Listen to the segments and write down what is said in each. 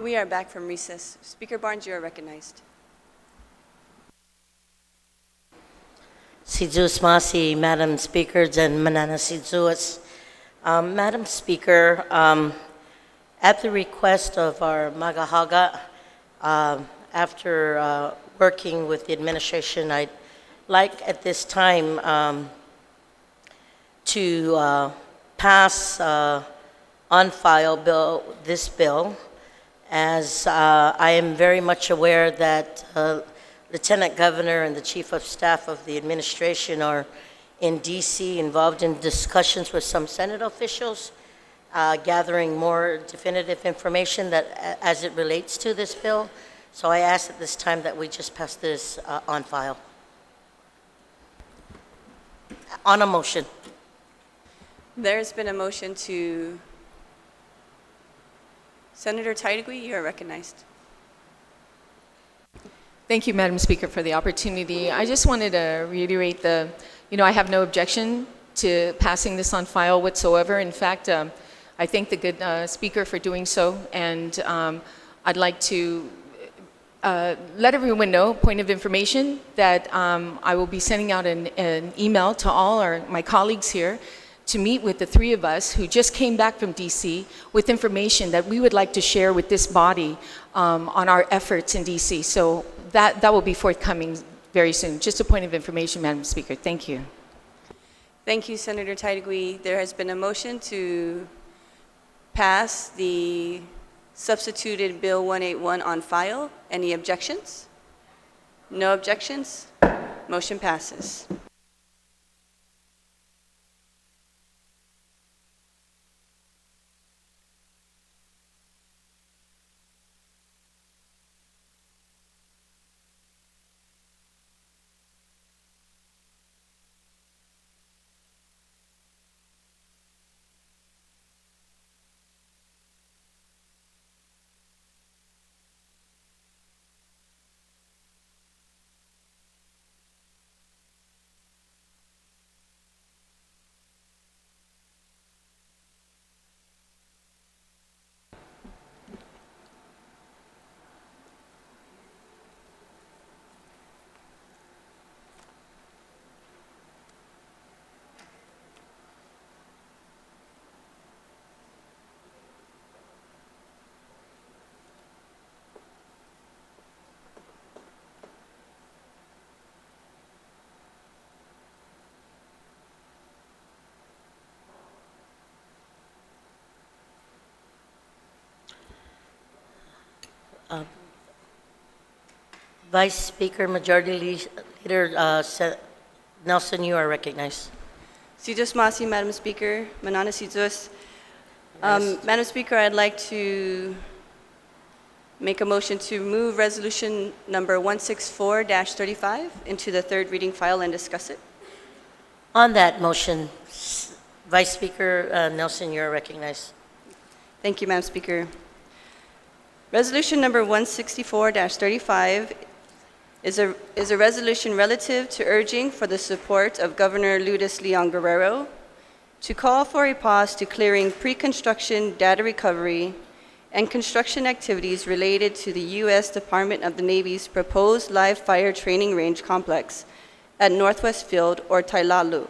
We are back from recess. Speaker Barnes, you are recognized. Sidus Masi, Madam Speaker, and Manana Sidus. Madam Speaker, at the request of our Magahaga, after working with the administration, I'd like at this time to pass on file this bill, as I am very much aware that Lieutenant Governor and the Chief of Staff of the administration are in DC involved in discussions with some Senate officials, gathering more definitive information that as it relates to this bill. So I ask at this time that we just pass this on file. On a motion. There's been a motion to... Senator Taitigui, you are recognized. Thank you, Madam Speaker, for the opportunity. I just wanted to reiterate I have no objection to passing this on file whatsoever. In fact, I thank the good speaker for doing so, and I'd like to let everyone know, point of information, that I will be sending out an email to all my colleagues here to meet with the three of us who just came back from DC with information that we would like to share with this body on our efforts in DC. So that will be forthcoming very soon. Just a point of information, Madam Speaker. Thank you. Thank you, Senator Taitigui. There has been a motion to pass the substituted Bill 181 on file. Any objections? No objections? Motion passes. Vice Speaker, Majority Leader Nelson, you are recognized. Sidus Masi, Madam Speaker. Manana Sidus. Madam Speaker, I'd like to make a motion to move resolution number 164-35 into the third reading file and discuss it. On that motion, Vice Speaker Nelson, you are recognized. Thank you, Madam Speaker. Resolution number 164-35 is a resolution relative to urging for the support of Governor Lourdes Leon Guerrero to call for a pause to clearing pre-construction data recovery and construction activities related to the U.S. Department of the Navy's proposed live fire training range complex at Northwest Field, or Tailalu.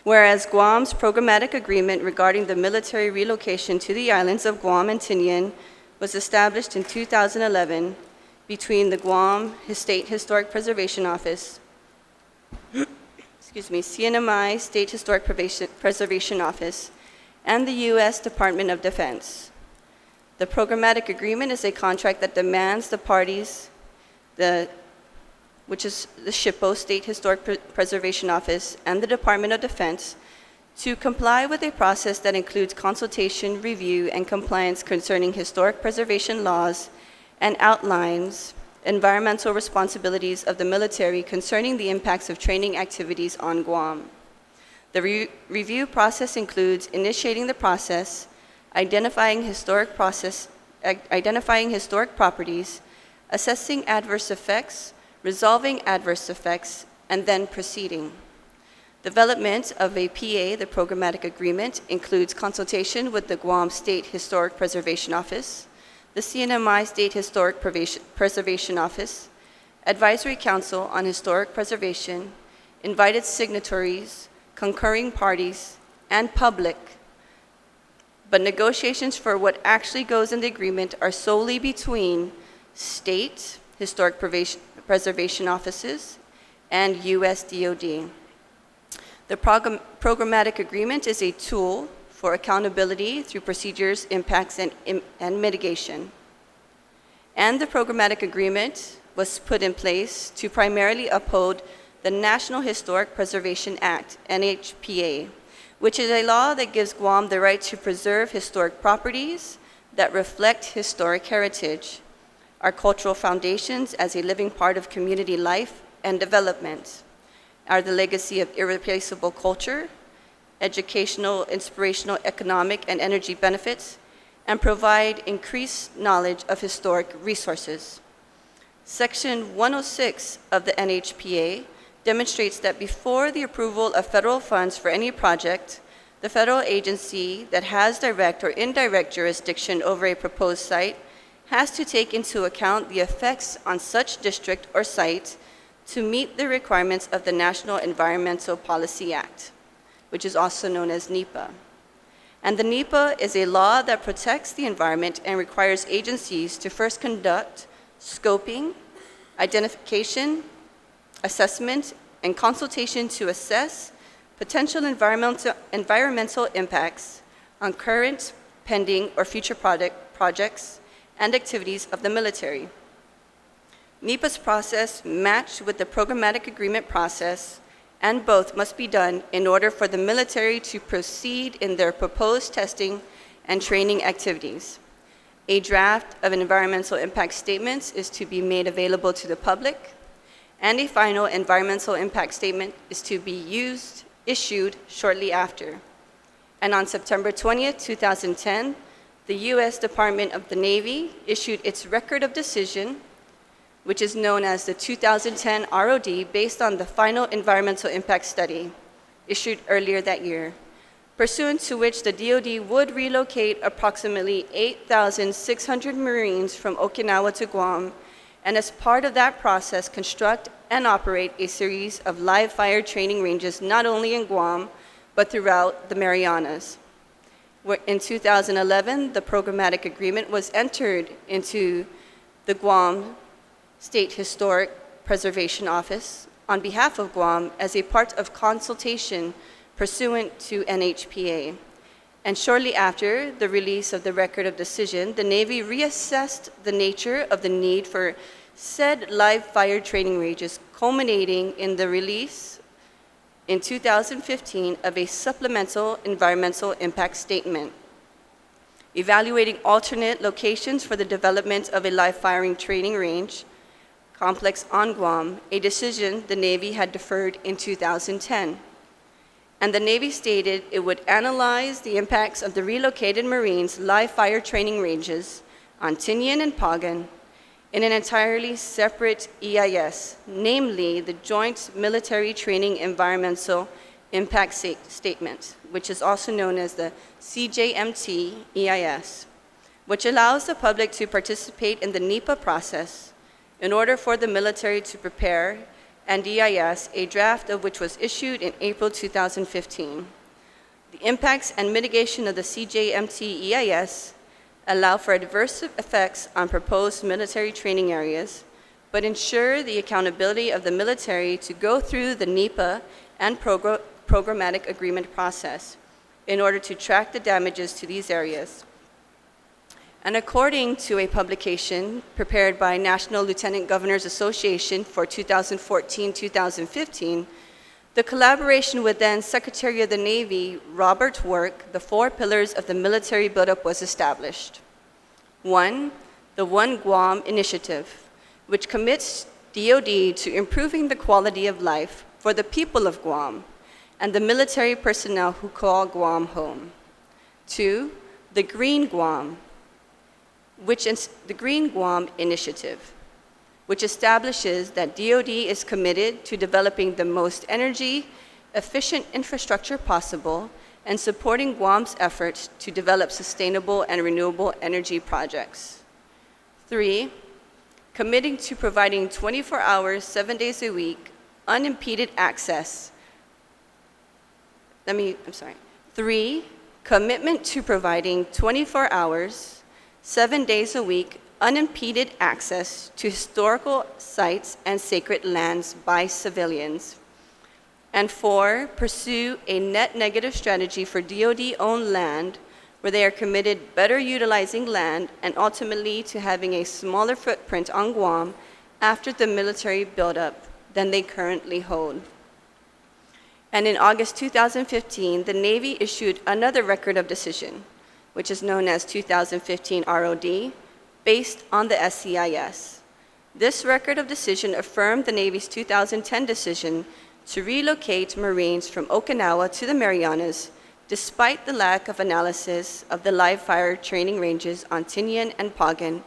Whereas Guam's programmatic agreement regarding the military relocation to the islands of Guam and Tinian was established in 2011 between the Guam State Historic Preservation Office, CNMI State Historic Preservation Office, and the U.S. Department of Defense. The programmatic agreement is a contract that demands the parties, which is the SHPO, State Historic Preservation Office, and the Department of Defense, to comply with a process that includes consultation, review, and compliance concerning historic preservation laws and outlines environmental responsibilities of the military concerning the impacts of training activities on Guam. The review process includes initiating the process, identifying historic properties, assessing adverse effects, resolving adverse effects, and then proceeding. Development of a PA, the programmatic agreement, includes consultation with the Guam State Historic Preservation Office, the CNMI State Historic Preservation Office, Advisory Council on Historic Preservation, invited signatories, concurring parties, and public. But negotiations for what actually goes in the agreement are solely between state historic preservation offices and U.S. DoD. The programmatic agreement is a tool for accountability through procedures, impacts, and mitigation. And the programmatic agreement was put in place to primarily uphold the National Historic Preservation Act, NHPA, which is a law that gives Guam the right to preserve historic properties that reflect historic heritage, our cultural foundations as a living part of community life and development, are the legacy of irreplaceable culture, educational, inspirational, economic, and energy benefits, and provide increased knowledge of historic resources. Section 106 of the NHPA demonstrates that before the approval of federal funds for any project, the federal agency that has direct or indirect jurisdiction over a proposed site has to take into account the effects on such district or site to meet the requirements of the National Environmental Policy Act, which is also known as NEPA. And the NEPA is a law that protects the environment and requires agencies to first conduct scoping, identification, assessment, and consultation to assess potential environmental impacts on current, pending, or future projects and activities of the military. NEPA's process matched with the programmatic agreement process, and both must be done in order for the military to proceed in their proposed testing and training activities. A draft of an environmental impact statement is to be made available to the public, and a final environmental impact statement is to be issued shortly after. And on September 20th, 2010, the U.S. Department of the Navy issued its Record of Decision, which is known as the 2010 ROD, based on the final environmental impact study issued earlier that year, pursuant to which the DoD would relocate approximately 8,600 Marines from Okinawa to Guam, and as part of that process, construct and operate a series of live fire training ranges not only in Guam, but throughout the Marianas. In 2011, the programmatic agreement was entered into the Guam State Historic Preservation Office on behalf of Guam as a part of consultation pursuant to NHPA. And shortly after the release of the Record of Decision, the Navy reassessed the nature of the need for said live fire training ranges, culminating in the release in 2015 of a supplemental environmental impact statement, evaluating alternate locations for the development of a live firing training range complex on Guam, a decision the Navy had deferred in 2010. And the Navy stated it would analyze the impacts of the relocated Marines' live fire training ranges on Tinian and Pagan in an entirely separate EIS, namely the Joint Military Training Environmental Impact Statement, which is also known as the CJMT EIS, which allows the public to participate in the NEPA process in order for the military to prepare an EIS, a draft of which was issued in April 2015. The impacts and mitigation of the CJMT EIS allow for adverse effects on proposed military training areas, but ensure the accountability of the military to go through the NEPA and programmatic agreement process in order to track the damages to these areas. And according to a publication prepared by National Lieutenant Governors Association for 2014-2015, the collaboration with then Secretary of the Navy, Robert Work, the 4 pillars of the military buildup was established. 1, the One Guam Initiative, which commits DoD to improving the quality of life for the people of Guam and the military personnel who call Guam home. 2, the Green Guam, the Green Guam Initiative, which establishes that DoD is committed to developing the most energy-efficient infrastructure possible and supporting Guam's efforts to develop sustainable and renewable energy projects. 3, committing to providing 24 hours, 7 days a week, unimpeded access. 3, commitment to providing 24 hours, 7 days a week, unimpeded access to historical sites and sacred lands by civilians. And 4, pursue a net negative strategy for DoD-owned land where they are committed better utilizing land and ultimately to having a smaller footprint on Guam after the military buildup than they currently hold. And in August 2015, the Navy issued another record of decision, which is known as 2015 ROD, based on the SCIS. This record of decision affirmed the Navy's 2010 decision to relocate Marines from Okinawa to the Marianas, despite the lack of analysis of the live fire training ranges on Tinian and Pagan,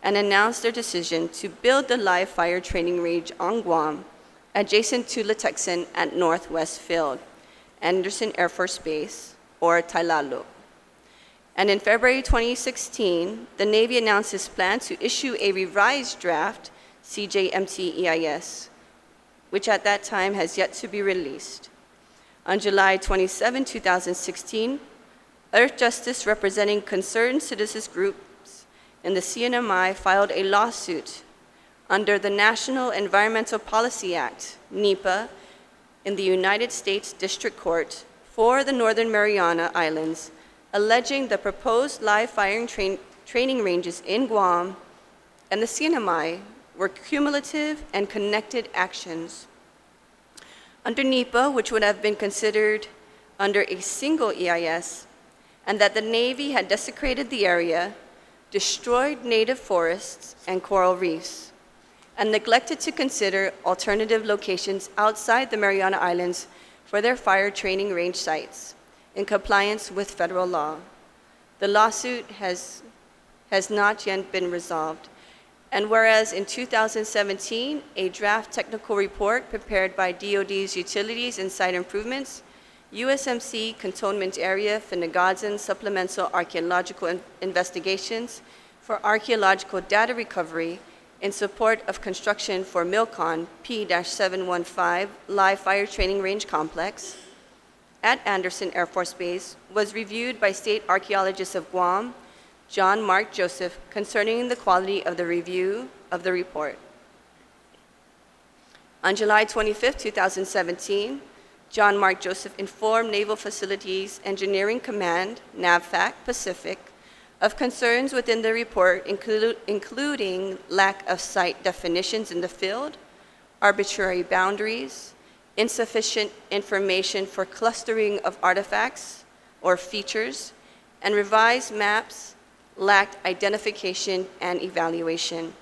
and announced their decision to build the live fire training range on Guam, adjacent to Latexan at Northwest Field, Anderson Air Force Base, or Tailalu. And in February 2016, the Navy announced its plan to issue a revised draft CJMT EIS, which at that time has yet to be released. On July 27, 2016, Earth Justice representing concerned citizens groups in the CNMI filed a lawsuit under the National Environmental Policy Act, NEPA, in the United States District Court for the Northern Mariana Islands, alleging the proposed live firing training ranges in Guam and the CNMI were cumulative and connected actions. Under NEPA, which would have been considered under a single EIS, and that the Navy had desecrated the area, destroyed native forests and coral reefs, and neglected to consider alternative locations outside the Mariana Islands for their fire training range sites in compliance with federal law. The lawsuit has not yet been resolved. And whereas in 2017, a draft technical report prepared by DoD's Utilities and Site Improvements, USMC Cantonment Area Finnegadson Supplemental Archaeological Investigations for Archaeological Data Recovery in support of construction for MILCON P-715 Live Fire Training Range Complex at Anderson Air Force Base was reviewed by State Archaeologists of Guam, John Mark Joseph, concerning the quality of the review of the report. On July 25, 2017, John Mark Joseph informed Naval Facilities Engineering Command, NAVFAC Pacific, of concerns within the report, including lack of site definitions in the field, arbitrary boundaries, insufficient information for clustering of artifacts or features, and revised maps lacked identification and evaluation.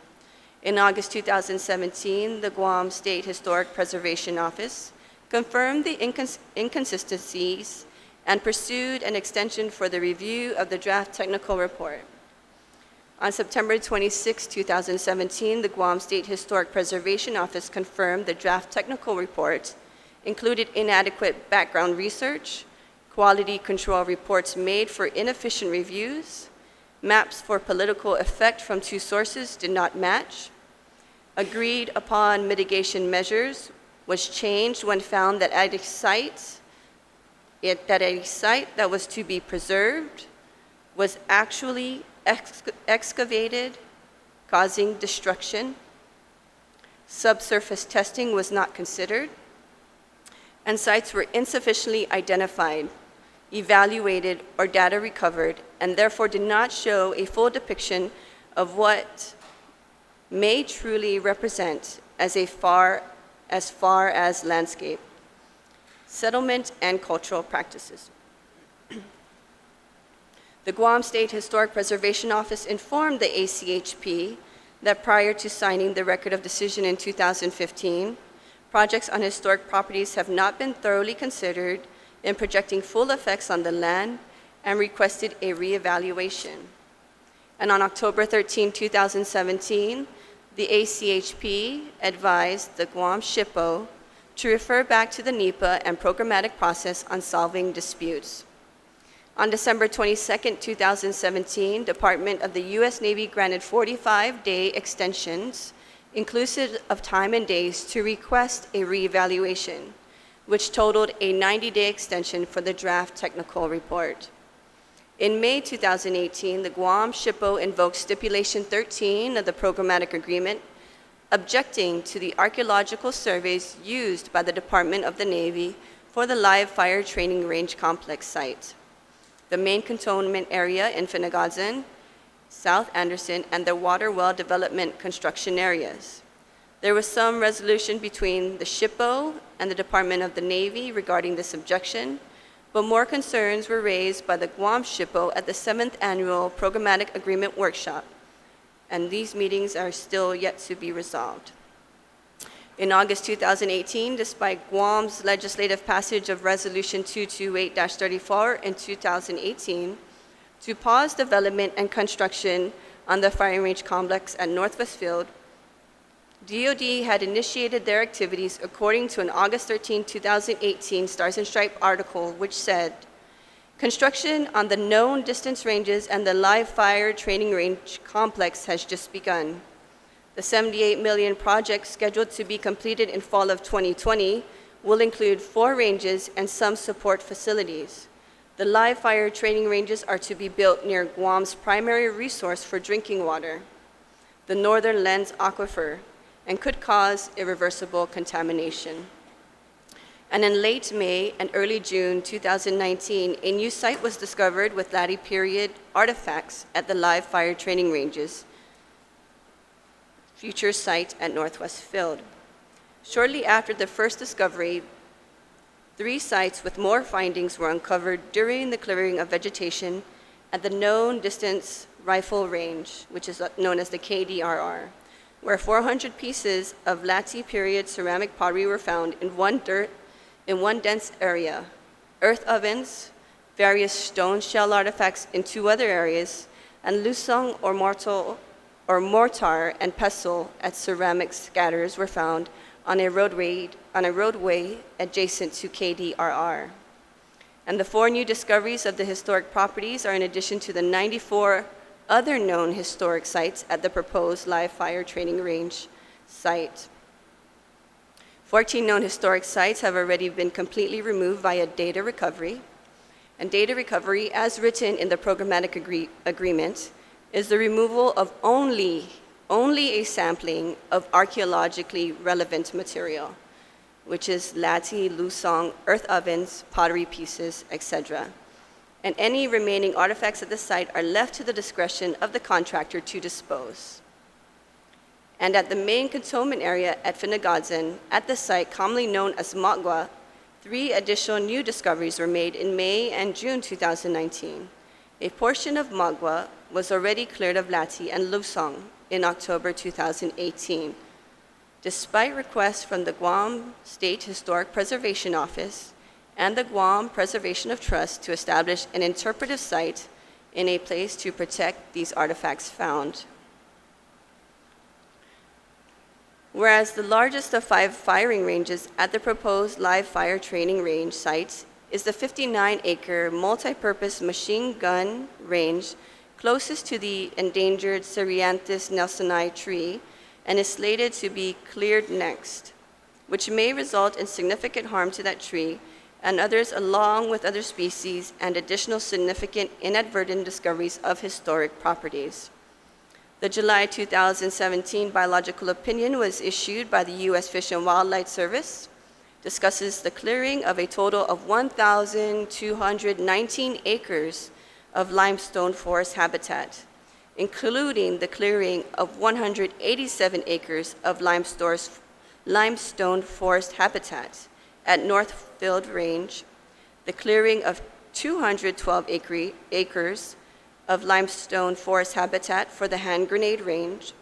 In August 2017, the Guam State Historic Preservation Office confirmed the inconsistencies and pursued an extension for the review of the draft technical report. On September 26, 2017, the Guam State Historic Preservation Office confirmed the draft technical report included inadequate background research, quality control reports made for inefficient reviews, maps for political effect from 2 sources did not match, agreed upon mitigation measures was changed when found that at a site that was to be preserved was actually excavated, causing destruction. Subsurface testing was not considered, and sites were insufficiently identified, evaluated, or data recovered, and therefore did not show a full depiction of what may truly represent as far as landscape, settlement, and cultural practices. The Guam State Historic Preservation Office informed the ACHP that prior to signing the Record of Decision in 2015, projects on historic properties have not been thoroughly considered in projecting full effects on the land and requested a reevaluation. And on October 13, 2017, the ACHP advised the Guam SHPO to refer back to the NEPA and programmatic process on solving disputes. On December 22, 2017, Department of the U.S. Navy granted 45-day extensions, inclusive of time and days, to request a reevaluation, which totaled a 90-day extension for the draft technical report. In May 2018, the Guam SHPO invoked Stipulation 13 of the Programmatic Agreement, objecting to the archaeological surveys used by the Department of the Navy for the live fire training range complex site, the main cantonment area in Finagazan, South Anderson, and the water well development construction areas. There was some resolution between the SHPO and the Department of the Navy regarding this objection, but more concerns were raised by the Guam SHPO at the 7th Annual Programmatic Agreement Workshop, and these meetings are still yet to be resolved. In August 2018, despite Guam's legislative passage of Resolution 228-34 in 2018 to pause development and construction on the firing range complex at Northwest Field, DoD had initiated their activities according to an August 13, 2018 Stars and Stripes article, which said, "Construction on the known distance ranges and the live fire training range complex has just begun. The $78 million project scheduled to be completed in fall of 2020 will include 4 ranges and some support facilities. The live fire training ranges are to be built near Guam's primary resource for drinking water, the Northern Lens Aquifer, and could cause irreversible contamination." And in late May and early June 2019, a new site was discovered with Latte period artifacts at the live fire training ranges, future site at Northwest Field. Shortly after the first discovery, 3 sites with more findings were uncovered during the clearing of vegetation at the known distance rifle range, which is known as the KDRR, where 400 pieces of Latte period ceramic pottery were found in one dense area, earth ovens, various stone shell artifacts in 2 other areas, and lusong or mortar and pestle at ceramic scatters were found on a roadway adjacent to KDRR. And the 4 new discoveries of the historic properties are in addition to the 94 other known historic sites at the proposed live fire training range site. 14 known historic sites have already been completely removed via data recovery. And data recovery, as written in the programmatic agreement, is the removal of only a sampling of archaeologically relevant material, which is Latte, lusong, earth ovens, pottery pieces, etc. And any remaining artifacts at the site are left to the discretion of the contractor to dispose. And at the main cantonment area at Finagazan, at the site commonly known as Magwa, 3 additional new discoveries were made in May and June 2019. A portion of Magwa was already cleared of Latte and lusong in October 2018, despite requests from the Guam State Historic Preservation Office and the Guam Preservation of Trust to establish an interpretive site in a place to protect these artifacts found. Whereas the largest of 5 firing ranges at the proposed live fire training range site is the 59-acre multi-purpose machine gun range closest to the endangered Cerianthus nelsoni tree and is slated to be cleared next, which may result in significant harm to that tree and others, along with other species and additional significant inadvertent discoveries of historic properties. The July 2017 biological opinion was issued by the U.S. Fish and Wildlife Service, discusses the clearing of a total of 1,219 acres of limestone forest habitat, including the clearing of 187 acres of limestone forest habitat at Northfield Range, the clearing of 212 acres of limestone forest habitat for the hand grenade range,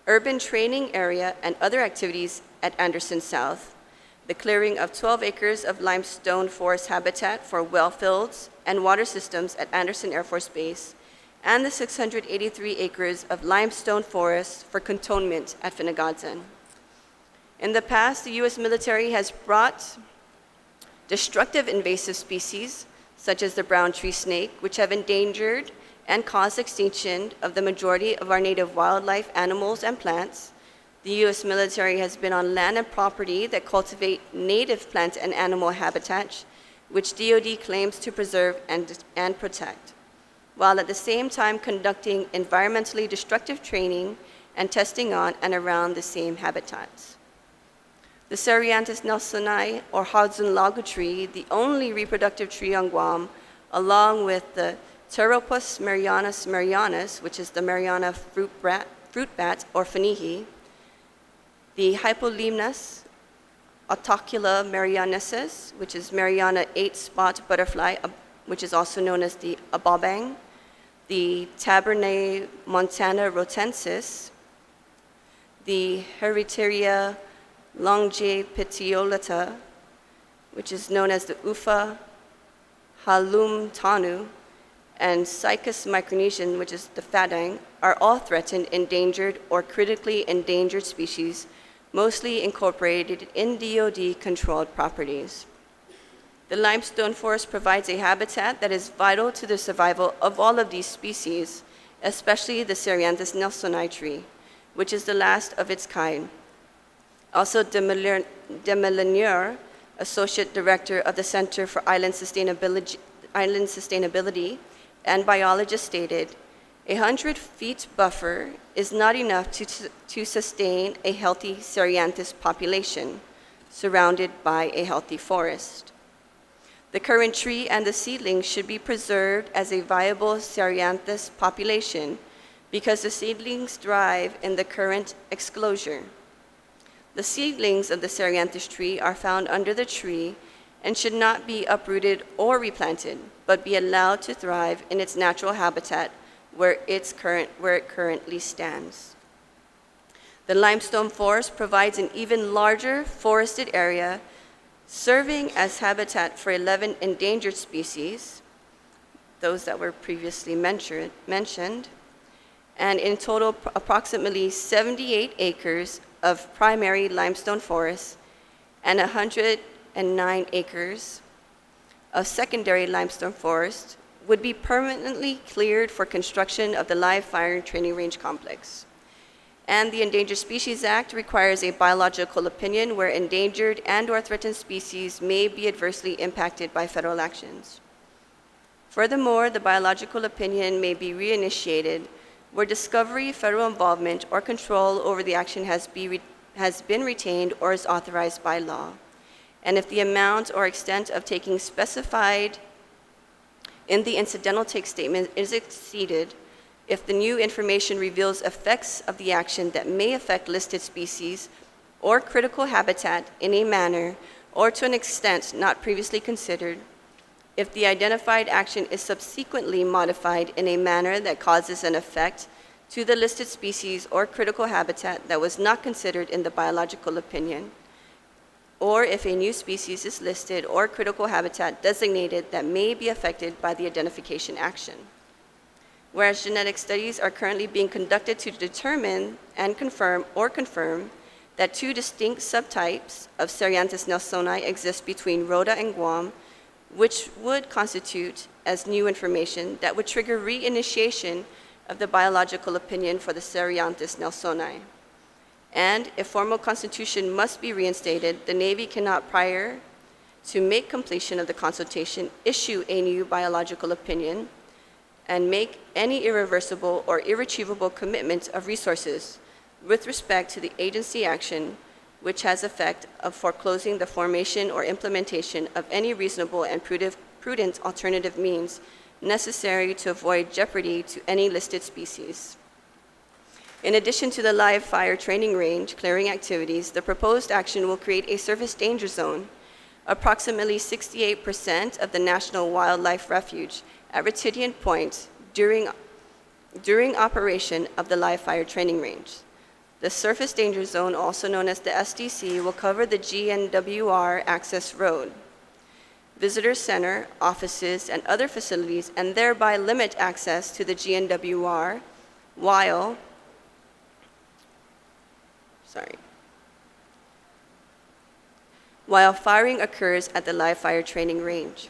urban training area and other activities at Anderson South, the clearing of 12 acres of limestone forest habitat for well fields and water systems at Anderson Air Force Base, and the 683 acres of limestone forest for cantonment at Finagazan. In the past, the U.S. military has brought destructive invasive species such as the brown tree snake, which have endangered and caused extinction of the majority of our native wildlife, animals, and plants. The U.S. military has been on land and property that cultivate native plant and animal habitats, which DoD claims to preserve and protect, while at the same time conducting environmentally destructive training and testing on and around the same habitats. The Cerianthus nelsoni, or Hudson lago tree, the only reproductive tree on Guam, along with the Pteropus marianus, which is the Mariana fruit bat, or fanihi, the Hypolemnus Autocula marianensis, which is Mariana 8-spot butterfly, which is also known as the abobang, the Tabernae montana rotensis, the Heritaria longipetiolata, which is known as the Ufa halumtanu, and Cycas micronesian, which is the fadang, are all threatened, endangered, or critically endangered species, mostly incorporated in DoD-controlled properties. The limestone forest provides a habitat that is vital to the survival of all of these species, especially the Cerianthus nelsoni tree, which is the last of its kind. Also, Demilanier, Associate Director of the Center for Island Sustainability and biologist, stated, "A 100-feet buffer is not enough to sustain a healthy Cerianthus population surrounded by a healthy forest. The current tree and the seedlings should be preserved as a viable Cerianthus population because the seedlings thrive in the current exclosure. The seedlings of the Cerianthus tree are found under the tree and should not be uprooted or replanted, but be allowed to thrive in its natural habitat where it currently stands. The limestone forest provides an even larger forested area, serving as habitat for 11 endangered species, those that were previously mentioned, and in total approximately 78 acres of primary limestone forest and 109 acres of secondary limestone forest would be permanently cleared for construction of the live fire training range complex. And the Endangered Species Act requires a biological opinion where endangered and/or threatened species may be adversely impacted by federal actions. Furthermore, the biological opinion may be reinitiated where discovery, federal involvement, or control over the action has been retained or is authorized by law. And if the amount or extent of taking specified in the incidental take statement is exceeded, if the new information reveals effects of the action that may affect listed species or critical habitat in a manner or to an extent not previously considered, if the identified action is subsequently modified in a manner that causes an effect to the listed species or critical habitat that was not considered in the biological opinion, or if a new species is listed or critical habitat designated that may be affected by the identification action. Whereas genetic studies are currently being conducted to determine and confirm that two distinct subtypes of Cerianthus nelsoni exist between Rhoda and Guam, which would constitute as new information that would trigger reinitiation of the biological opinion for the Cerianthus nelsoni. And if formal constitution must be reinstated, the Navy cannot, prior to make completion of the consultation, issue a new biological opinion and make any irreversible or irretrievable commitment of resources with respect to the agency action which has effect of foreclosing the formation or implementation of any reasonable and prudent alternative means necessary to avoid jeopardy to any listed species. In addition to the live fire training range clearing activities, the proposed action will create a surface danger zone, approximately 68% of the National Wildlife Refuge at Retidian Point during operation of the live fire training range. The surface danger zone, also known as the SDC, will cover the GNWR access road, visitor center, offices, and other facilities, and thereby limit access to the GNWR while firing occurs at the live fire training range.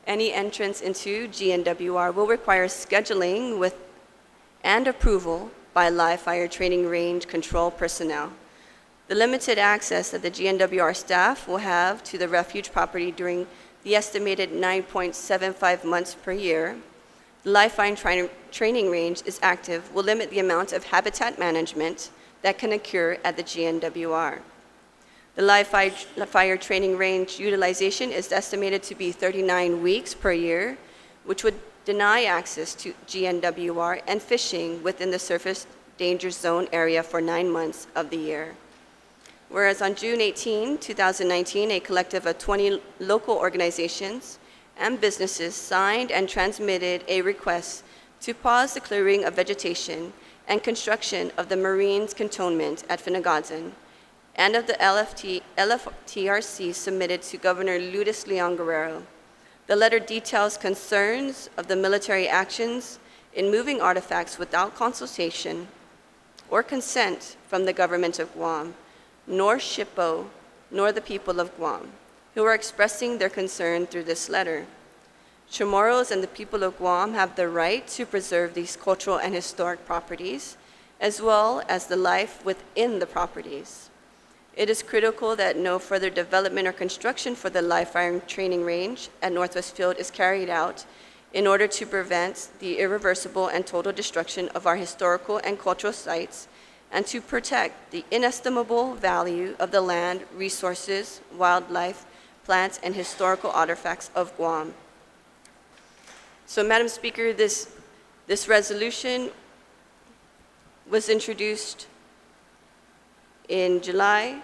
Any entrance into GNWR will require scheduling with and approval by live fire training range control personnel. The limited access that the GNWR staff will have to the refuge property during the estimated 9.75 months per year the live fire training range is active will limit the amount of habitat management that can occur at the GNWR. The live fire training range utilization is estimated to be 39 weeks per year, which would deny access to GNWR and fishing within the surface danger zone area for 9 months of the year. Whereas on June 18, 2019, a collective of 20 local organizations and businesses signed and transmitted a request to pause the clearing of vegetation and construction of the Marines Cantonment at Finagazan, and of the LFTRC submitted to Governor Ludus Leon Guerrero. The letter details concerns of the military actions in moving artifacts without consultation or consent from the government of Guam, nor SHPO, nor the people of Guam, who are expressing their concern through this letter. Chamorros and the people of Guam have the right to preserve these cultural and historic properties, as well as the life within the properties. It is critical that no further development or construction for the live firing training range at Northwest Field is carried out in order to prevent the irreversible and total destruction of our historical and cultural sites and to protect the inestimable value of the land, resources, wildlife, plants, and historical artifacts of Guam. So, Madam Speaker, this resolution was introduced in July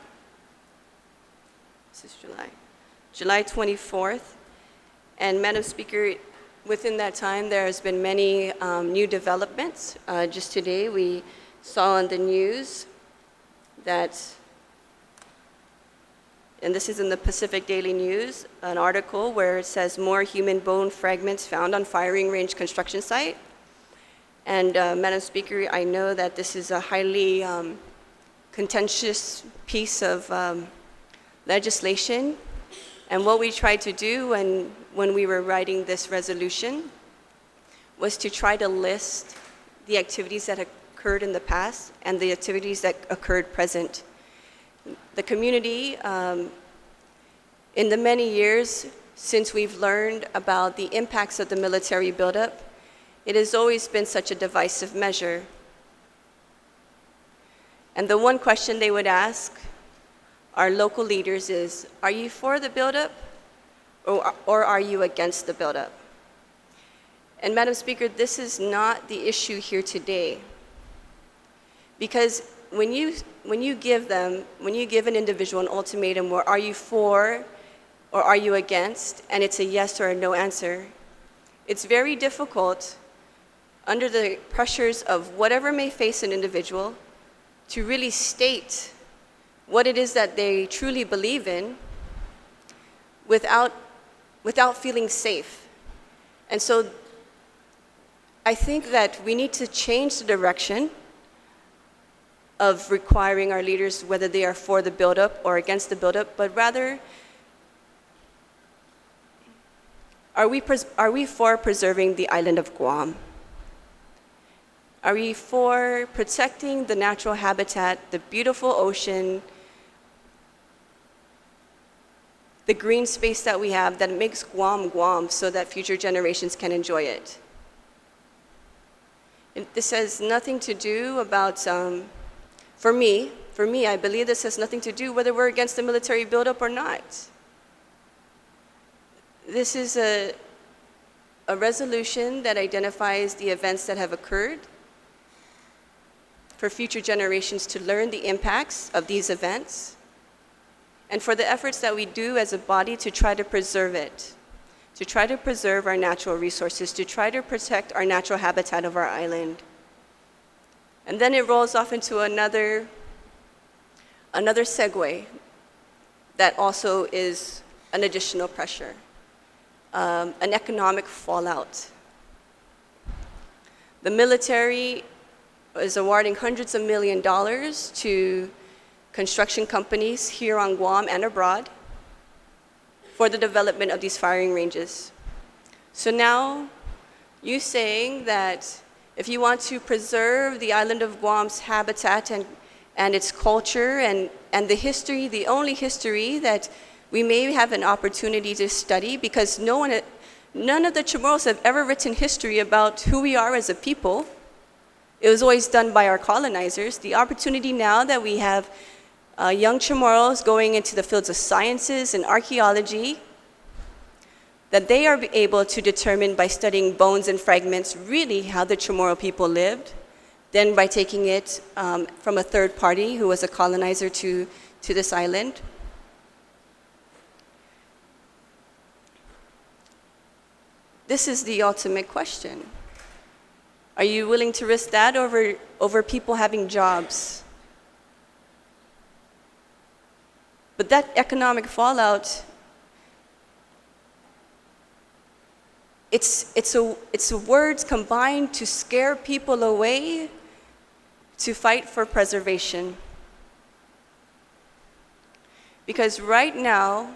24th. And Madam Speaker, within that time, there has been many new developments. Just today, we saw on the news that, and this is in the Pacific Daily News, an article where it says more human bone fragments found on firing range construction site. And Madam Speaker, I know that this is a highly contentious piece of legislation. And what we tried to do when we were writing this resolution was to try to list the activities that occurred in the past and the activities that occurred present. The community, in the many years since we've learned about the impacts of the military buildup, it has always been such a divisive measure. And the one question they would ask our local leaders is, are you for the buildup or are you against the buildup? And Madam Speaker, this is not the issue here today. Because when you give an individual an ultimatum where are you for or are you against, and it's a yes or a no answer, it's very difficult under the pressures of whatever may face an individual to really state what it is that they truly believe in without feeling safe. And so I think that we need to change the direction of requiring our leaders whether they are for the buildup or against the buildup, but rather, are we for preserving the island of Guam? Are we for protecting the natural habitat, the beautiful ocean, the green space that we have that makes Guam Guam so that future generations can enjoy it? This has nothing to do about, for me, I believe this has nothing to do whether we're against the military buildup or not. This is a resolution that identifies the events that have occurred for future generations to learn the impacts of these events, and for the efforts that we do as a body to try to preserve it, to try to preserve our natural resources, to try to protect our natural habitat of our island. And then it rolls off into another segue that also is an additional pressure, an economic fallout. The military is awarding hundreds of $millions to construction companies here on Guam and abroad for the development of these firing ranges. So now you saying that if you want to preserve the island of Guam's habitat and its culture and the history, the only history that we may have an opportunity to study, because none of the Chamorros have ever written history about who we are as a people. It was always done by our colonizers. The opportunity now that we have young Chamorros going into the fields of sciences and archaeology, that they are able to determine by studying bones and fragments really how the Chamorro people lived, then by taking it from a third party who was a colonizer to this island. This is the ultimate question. Are you willing to risk that over people having jobs? But that economic fallout, it's words combined to scare people away to fight for preservation. Because right now,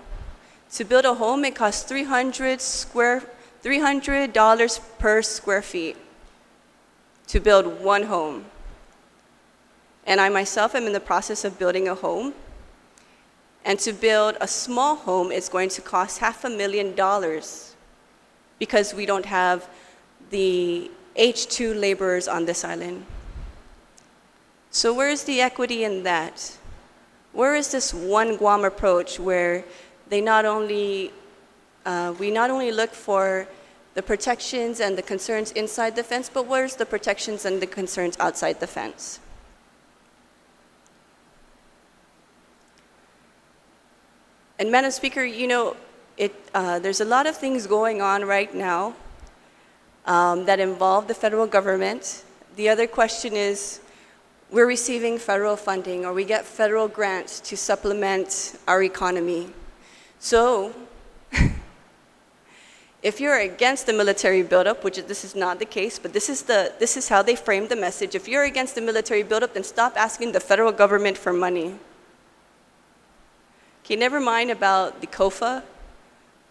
to build a home, it costs $300 per square feet to build one home. And I myself am in the process of building a home. And to build a small home is going to cost $500,000 because we don't have the H2 laborers on this island. So where is the equity in that? Where is this one Guam approach where we not only look for the protections and the concerns inside the fence, but where's the protections and the concerns outside the fence? And Madam Speaker, there's a lot of things going on right now that involve the federal government. The other question is, we're receiving federal funding, or we get federal grants to supplement our economy. So, if you're against the military buildup, which this is not the case, but this is how they frame the message. If you're against the military buildup, then stop asking the federal government for money. Okay, never mind about the COFA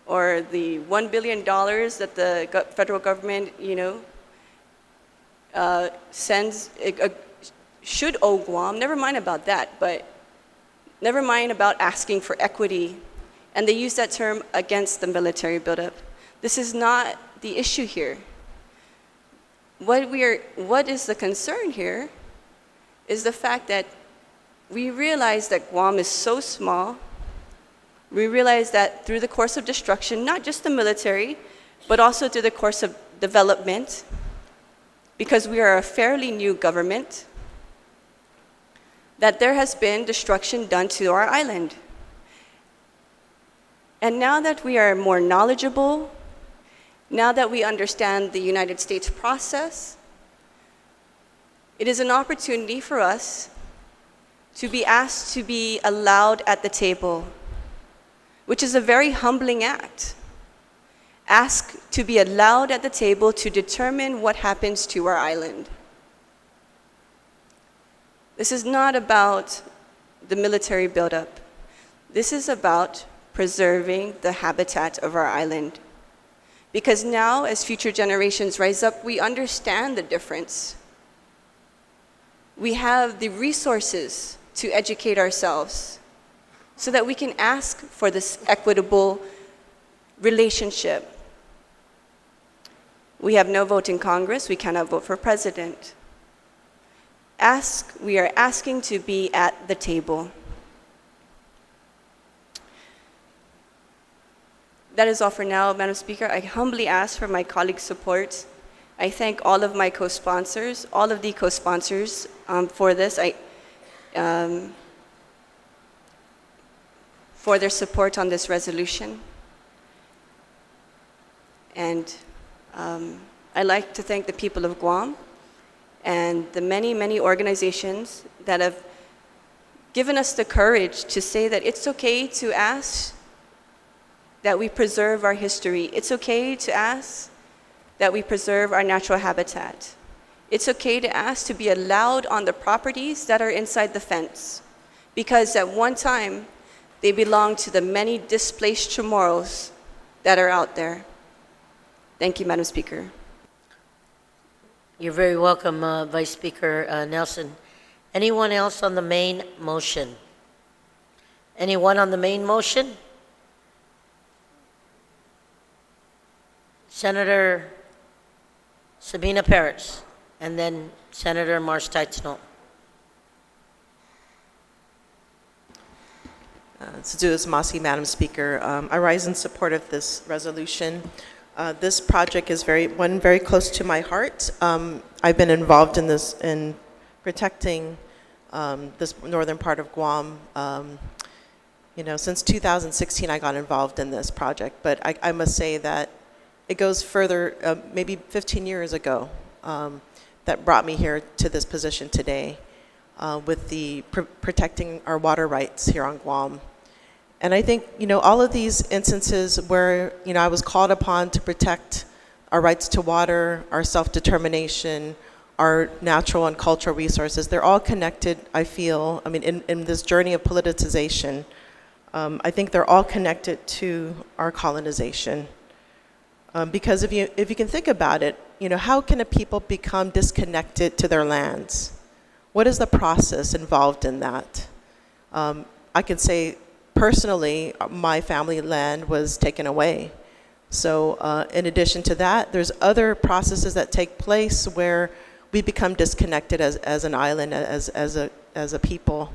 or the $1 billion that the federal government, should owe Guam. Never mind about that, but never mind about asking for equity. And they use that term against the military buildup. This is not the issue here. What is the concern here is the fact that we realize that Guam is so small. We realize that through the course of destruction, not just the military, but also through the course of development, because we are a fairly new government, that there has been destruction done to our island. And now that we are more knowledgeable, now that we understand the United States process, it is an opportunity for us to be asked to be allowed at the table, which is a very humbling act. Ask to be allowed at the table to determine what happens to our island. This is not about the military buildup. This is about preserving the habitat of our island. Because now, as future generations rise up, we understand the difference. We have the resources to educate ourselves so that we can ask for this equitable relationship. We have no vote in Congress. We cannot vote for president. We are asking to be at the table. That is all for now, Madam Speaker. I humbly ask for my colleagues' support. I thank all of my co-sponsors, all of the co-sponsors for this, for their support on this resolution. And I'd like to thank the people of Guam and the many, many organizations that have given us the courage to say that it's okay to ask that we preserve our history. It's okay to ask that we preserve our natural habitat. It's okay to ask to be allowed on the properties that are inside the fence, because at one time, they belonged to the many displaced Chamorros that are out there. Thank you, Madam Speaker. You're very welcome, Vice Speaker Nelson. Anyone else on the main motion? Anyone on the main motion? Senator Sabina Perez, and then Senator Marsh Teichnold. Suzuis Masi, Madam Speaker. I rise in support of this resolution. This project is very close to my heart. I've been involved in this, in protecting this northern part of Guam. Since 2016, I got involved in this project, but I must say that it goes further, maybe 15 years ago, that brought me here to this position today with the protecting our water rights here on Guam. And I think, all of these instances where, I was called upon to protect our rights to water, our self-determination, our natural and cultural resources, they're all connected, I feel. I mean, in this journey of politicization, I think they're all connected to our colonization. Because if you can think about it, how can a people become disconnected to their lands? What is the process involved in that? I can say, personally, my family land was taken away. So in addition to that, there's other processes that take place where we become disconnected as an island, as a people.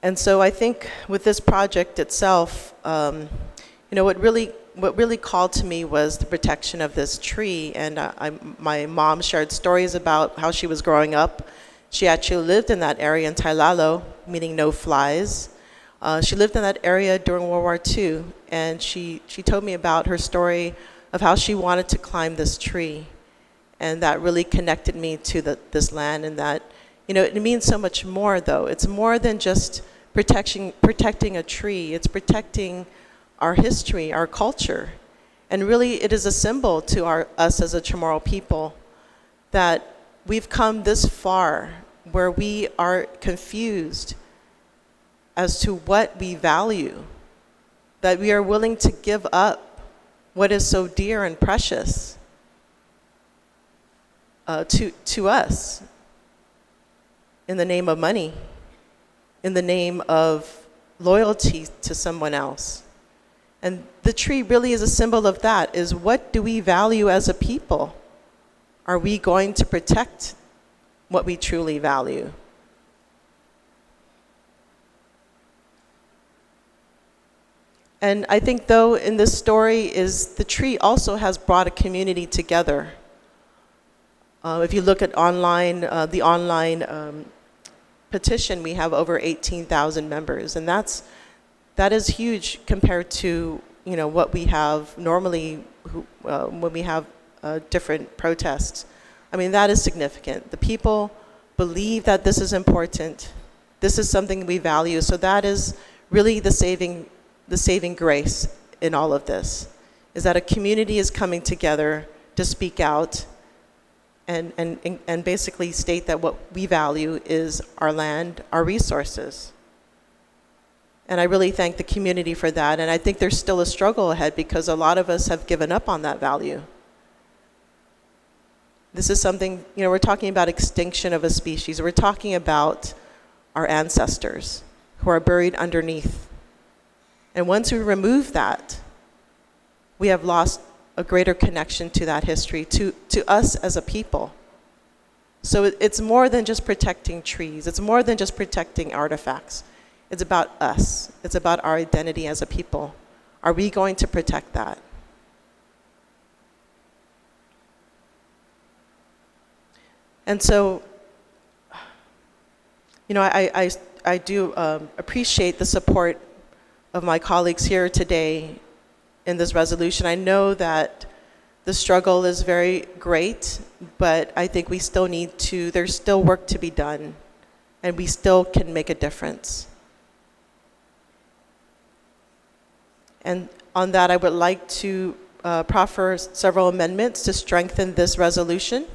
And so I think with this project itself, what really called to me was the protection of this tree. And my mom shared stories about how she was growing up. She actually lived in that area in Tailalo, meaning no flies. She lived in that area during World War II, and she told me about her story of how she wanted to climb this tree. And that really connected me to this land, and that, it means so much more, though. It's more than just protecting a tree. It's protecting our history, our culture. And really, it is a symbol to us as a Chamorro people that we've come this far where we are confused as to what we value, that we are willing to give up what is so dear and precious to us in the name of money, in the name of loyalty to someone else. And the tree really is a symbol of that, is what do we value as a people? Are we going to protect what we truly value? And I think, though, in this story is the tree also has brought a community together. If you look at the online petition, we have over 18,000 members, and that is huge compared to what we have normally when we have different protests. I mean, that is significant. The people believe that this is important. This is something we value. So that is really the saving grace in all of this, is that a community is coming together to speak out and basically state that what we value is our land, our resources. And I really thank the community for that. And I think there's still a struggle ahead because a lot of us have given up on that value. This is something, we're talking about extinction of a species. We're talking about our ancestors who are buried underneath. And once we remove that, we have lost a greater connection to that history, to us as a people. So it's more than just protecting trees. It's more than just protecting artifacts. It's about us. It's about our identity as a people. Are we going to protect that? And so, I do appreciate the support of my colleagues here today in this resolution. I know that the struggle is very great, but I think we still there's still work to be done, and we still can make a difference. And on that, I would like to proffer several amendments to strengthen this resolution,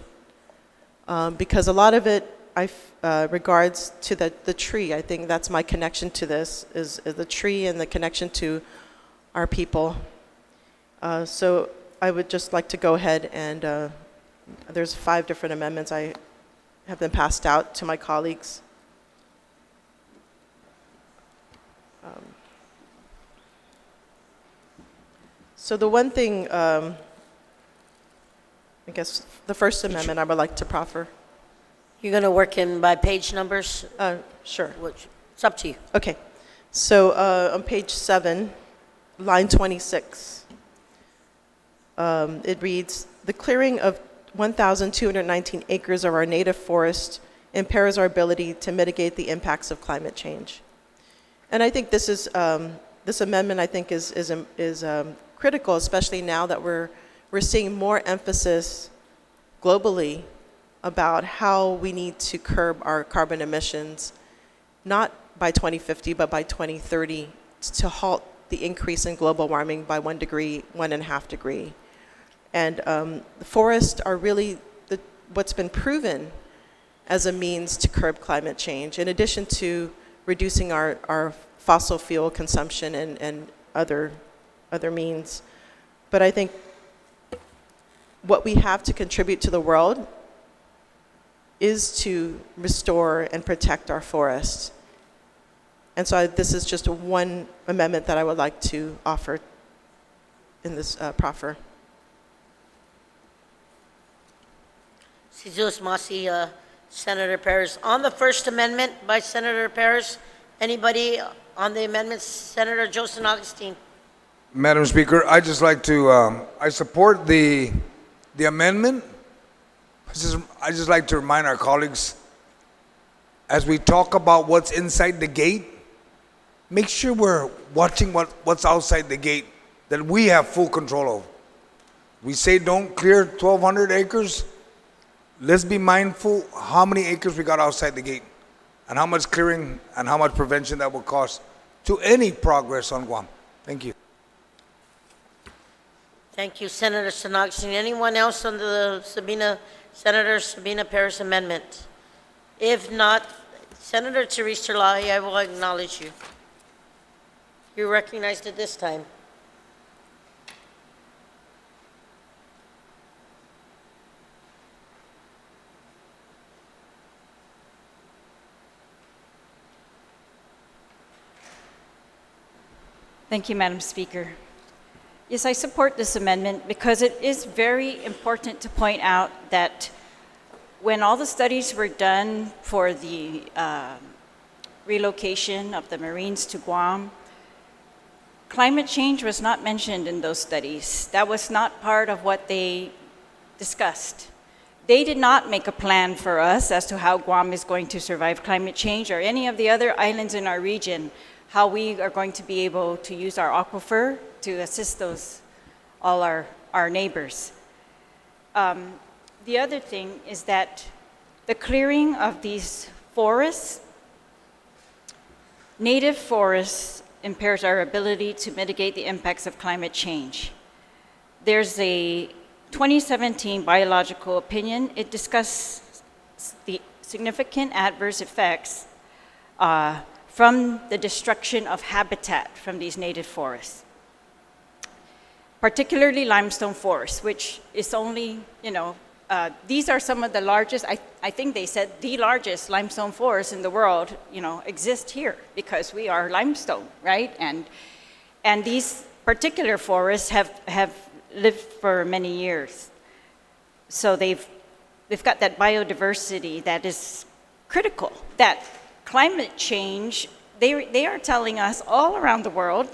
because a lot of it regards to the tree. I think that's my connection to this, is the tree and the connection to our people. So I would just like to go ahead and, there's 5 different amendments I have been passed out to my colleagues. So the one thing, I guess the first amendment I would like to proffer. You're going to work in by page numbers? Sure. It's up to you. Okay. So on page 7, line 26, it reads, "The clearing of 1,219 acres of our native forest impairs our ability to mitigate the impacts of climate change." And I think this is this amendment, I think, is critical, especially now that we're seeing more emphasis globally about how we need to curb our carbon emissions, not by 2050, but by 2030, to halt the increase in global warming by 1 degree, 1.5 degree. And the forests are really what's been proven as a means to curb climate change, in addition to reducing our fossil fuel consumption and other means. But I think what we have to contribute to the world is to restore and protect our forests. And so this is just one amendment that I would like to offer in this proffer. Cizos Masi, Senator Perez. On the First Amendment by Senator Perez, anybody on the amendments? Senator Joseph Augustine. Madam Speaker, I just like to, I support the amendment. I just like to remind our colleagues, as we talk about what's inside the gate, make sure we're watching what's outside the gate that we have full control of. We say don't clear 1,200 acres. Let's be mindful how many acres we got outside the gate and how much clearing and how much prevention that will cost to any progress on Guam. Thank you. Thank you, Senator Augustine. Anyone else on the Senator Sabina Perez amendment? If not, Senator Teresa Lahi, I will acknowledge you. You're recognized at this time. Thank you, Madam Speaker. Yes, I support this amendment because it is very important to point out that when all the studies were done for the relocation of the Marines to Guam, climate change was not mentioned in those studies. That was not part of what they discussed. They did not make a plan for us as to how Guam is going to survive climate change or any of the other islands in our region, how we are going to be able to use our aquifer to assist all our neighbors. The other thing is that the clearing of these forests, native forests, impairs our ability to mitigate the impacts of climate change. There's a 2017 biological opinion. It discusses the significant adverse effects from the destruction of habitat from these native forests, particularly limestone forests, which is only, these are some of the largest, I think they said the largest limestone forests in the world, exist here because we are limestone, right? And these particular forests have lived for many years. So they've got that biodiversity that is critical, that climate change, they are telling us all around the world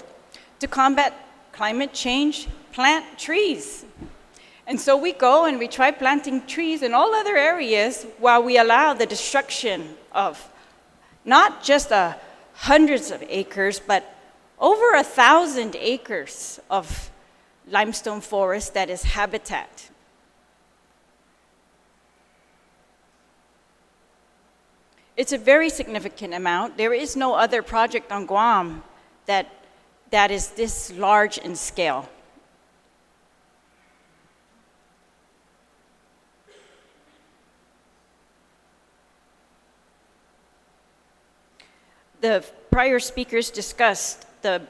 to combat climate change, plant trees. And so we go and we try planting trees in all other areas while we allow the destruction of not just hundreds of acres, but over 1,000 acres of limestone forest that is habitat. It's a very significant amount. There is no other project on Guam that is this large in scale. The prior speakers discussed the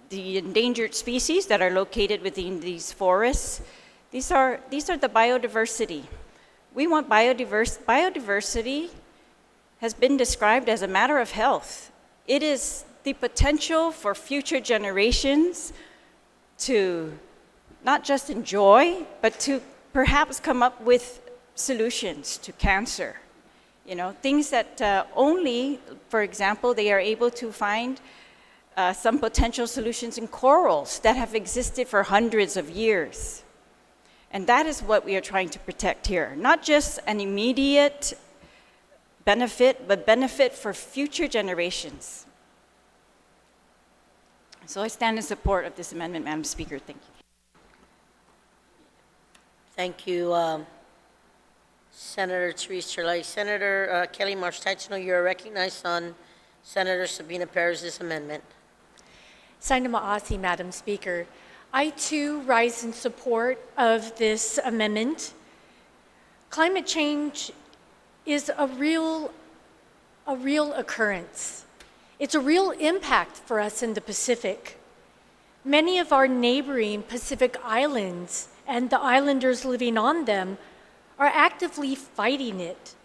endangered species that are located within these forests. These are the biodiversity. We want biodiversity has been described as a matter of health. It is the potential for future generations to not just enjoy, but to perhaps come up with solutions to cancer. You know, things that only, for example, they are able to find some potential solutions in corals that have existed for hundreds of years. And that is what we are trying to protect here. Not just an immediate benefit, but benefit for future generations. So I stand in support of this amendment, Madam Speaker. Thank you. Thank you, Senator Therese Chirlay. Senator Kelly March-Teichner, you are recognized on Senator Sabina Perez's amendment. Senator Maasi, Madam Speaker. I too rise in support of this amendment. Climate change is a real occurrence. It's a real impact for us in the Pacific. Many of our neighboring Pacific islands and the islanders living on them are actively fighting it.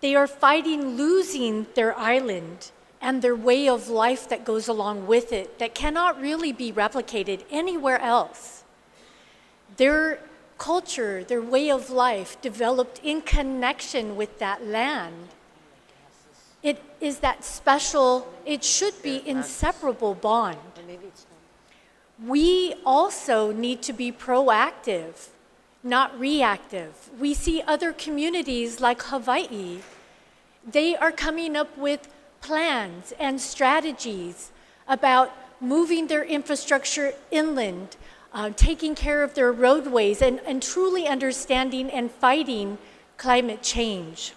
They are fighting losing their island and their way of life that goes along with it that cannot really be replicated anywhere else. Their culture, their way of life developed in connection with that land. It is that special, it should be inseparable bond. We also need to be proactive, not reactive. We see other communities like Hawaii. They are coming up with plans and strategies about moving their infrastructure inland, taking care of their roadways, and truly understanding and fighting climate change.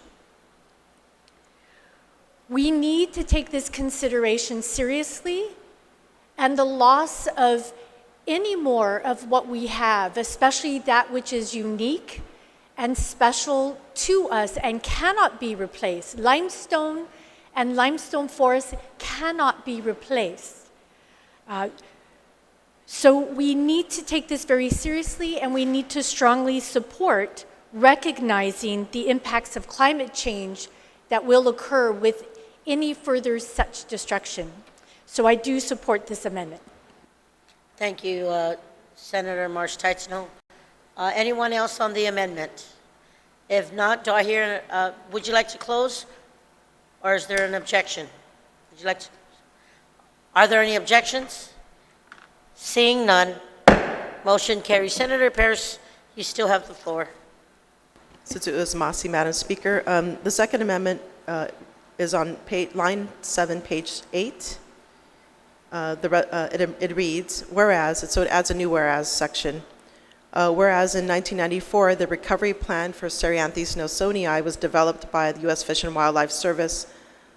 We need to take this consideration seriously, and the loss of any more of what we have, especially that which is unique and special to us and cannot be replaced. Limestone and limestone forests cannot be replaced. So we need to take this very seriously, and we need to strongly support recognizing the impacts of climate change that will occur with any further such destruction. So I do support this amendment. Thank you, Senator March-Teichner. Anyone else on the amendment? If not, do I hear, would you like to close? Or is there an objection? Would you like to? Are there any objections? Seeing none, motion carries. Senator Perez, you still have the floor. Since it was Massey, Madam Speaker, the second amendment is on line 7, page 8. It reads, whereas, so it adds a new whereas section. Whereas in 1994, the recovery plan for Cereanthes nelsonii was developed by the U.S. Fish and Wildlife Service.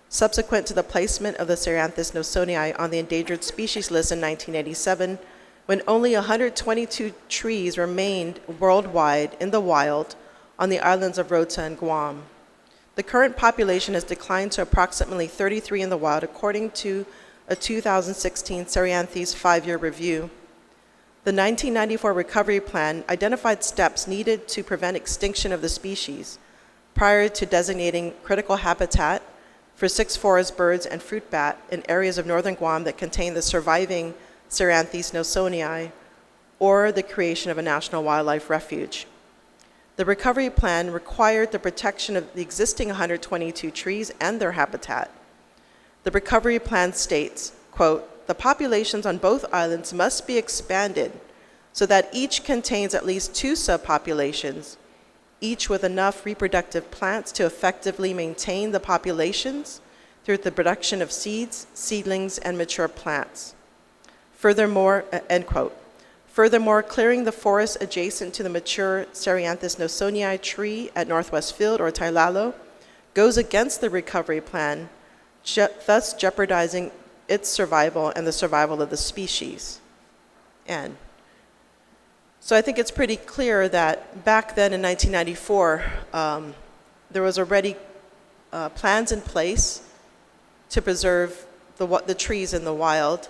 Subsequent to the placement of the Cereanthes nelsonii on the endangered species list in 1987, when only 122 trees remained worldwide in the wild on the islands of Rota and Guam. The current population has declined to approximately 33 in the wild, according to a 2016 Cereanthes 5-year review. The 1994 recovery plan identified steps needed to prevent extinction of the species prior to designating critical habitat for 6 forest birds and fruit bat in areas of northern Guam that contain the surviving Cereanthes nelsonii, or the creation of a national wildlife refuge. The recovery plan required the protection of the existing 122 trees and their habitat. The recovery plan states, quote, the populations on both islands must be expanded so that each contains at least 2 subpopulations, each with enough reproductive plants to effectively maintain the populations through the production of seeds, seedlings, and mature plants. Furthermore, end quote. Furthermore, clearing the forest adjacent to the mature Cereanthes nelsonii tree at Northwest Field or Tailalo goes against the recovery plan, thus jeopardizing its survival and the survival of the species. And so I think it's pretty clear that back then in 1994, there was already plans in place to preserve the trees in the wild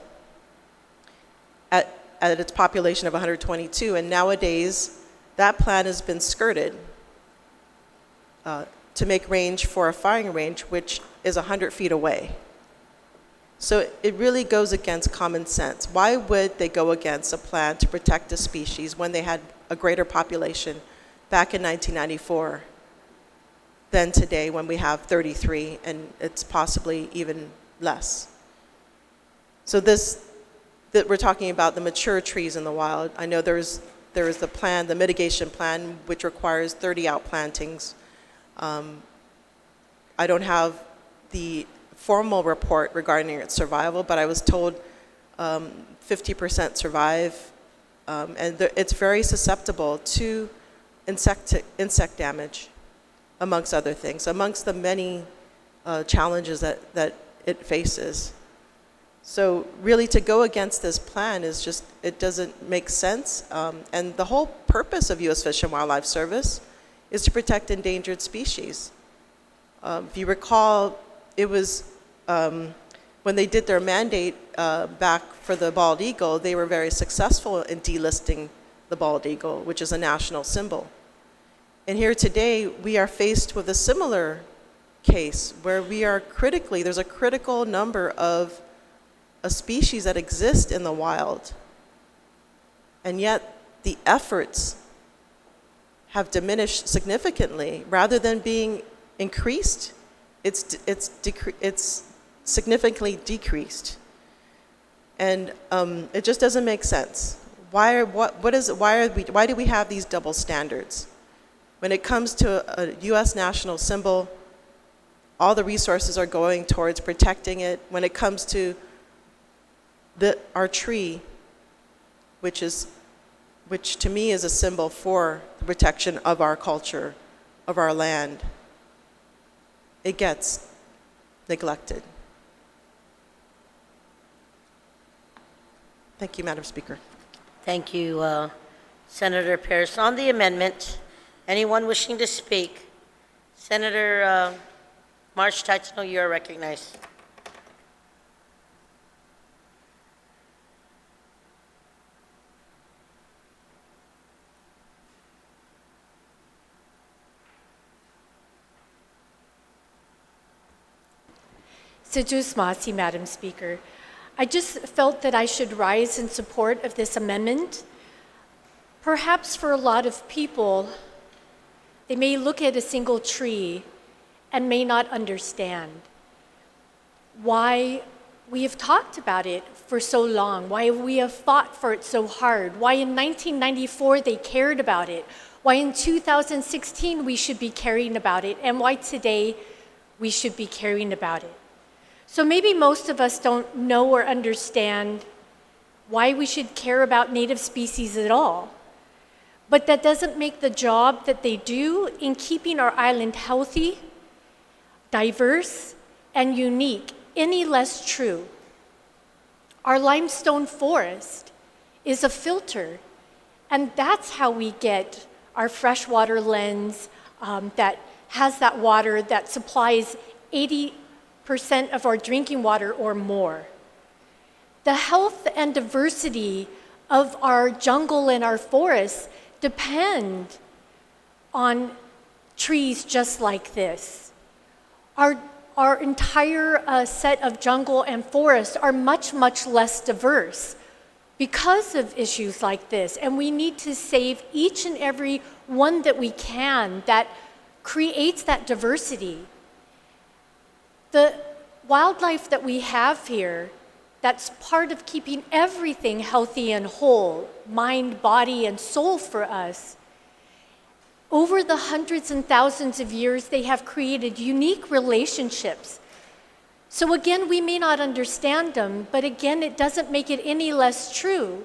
at its population of 122. And nowadays, that plan has been skirted to make range for a firing range, which is 100 feet away. So it really goes against common sense. Why would they go against a plan to protect a species when they had a greater population back in 1994 than today when we have 33 and it's possibly even less? So that we're talking about the mature trees in the wild. I know there is the plan, the mitigation plan, which requires 30 outplantings. I don't have the formal report regarding its survival, but I was told 50% survive, and it's very susceptible to insect damage, amongst other things, amongst the many challenges that it faces. So really to go against this plan is just, it doesn't make sense. And the whole purpose of U.S. Fish and Wildlife Service is to protect endangered species. If you recall, it was when they did their mandate back for the bald eagle, they were very successful in delisting the bald eagle, which is a national symbol. And here today, we are faced with a similar case where we are there's a critical number of a species that exist in the wild, and yet the efforts have diminished significantly rather than being increased. It's significantly decreased, and it just doesn't make sense. Why do we have these double standards? When it comes to a U.S. national symbol, all the resources are going towards protecting it. When it comes to our tree, which to me is a symbol for the protection of our culture, of our land, it gets neglected. Thank you, Madam Speaker. Thank you, Senator Pierce. On the amendment, anyone wishing to speak? Senator March Taitano, you are recognized. Sejus Masi, Madam Speaker. I just felt that I should rise in support of this amendment. Perhaps for a lot of people, they may look at a single tree and may not understand why we have talked about it for so long, why we have fought for it so hard, why in 1994 they cared about it, why in 2016 we should be caring about it, and why today we should be caring about it. So maybe most of us don't know or understand why we should care about native species at all. But that doesn't make the job that they do in keeping our island healthy, diverse, and unique any less true. Our limestone forest is a filter, and that's how we get our freshwater lens that has that water that supplies 80% of our drinking water or more. The health and diversity of our jungle and our forests depend on trees just like this. Our entire set of jungle and forest are much, much less diverse because of issues like this, and we need to save each and every one that we can that creates that diversity. The wildlife that we have here, that's part of keeping everything healthy and whole, mind, body, and soul for us. Over the hundreds and thousands of years, they have created unique relationships. So again, we may not understand them, but again, it doesn't make it any less true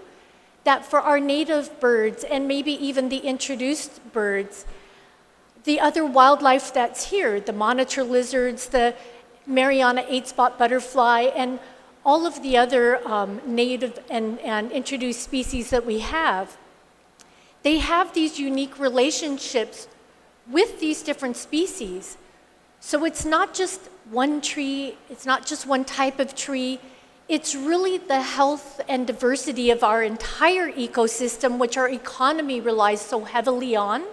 that for our native birds, and maybe even the introduced birds, the other wildlife that's here, the monitor lizards, the Mariana 8-spot butterfly, and all of the other native and introduced species that we have, they have these unique relationships with these different species. So it's not just one tree, it's not just one type of tree, It's really the health and diversity of our entire ecosystem, which our economy relies so heavily on,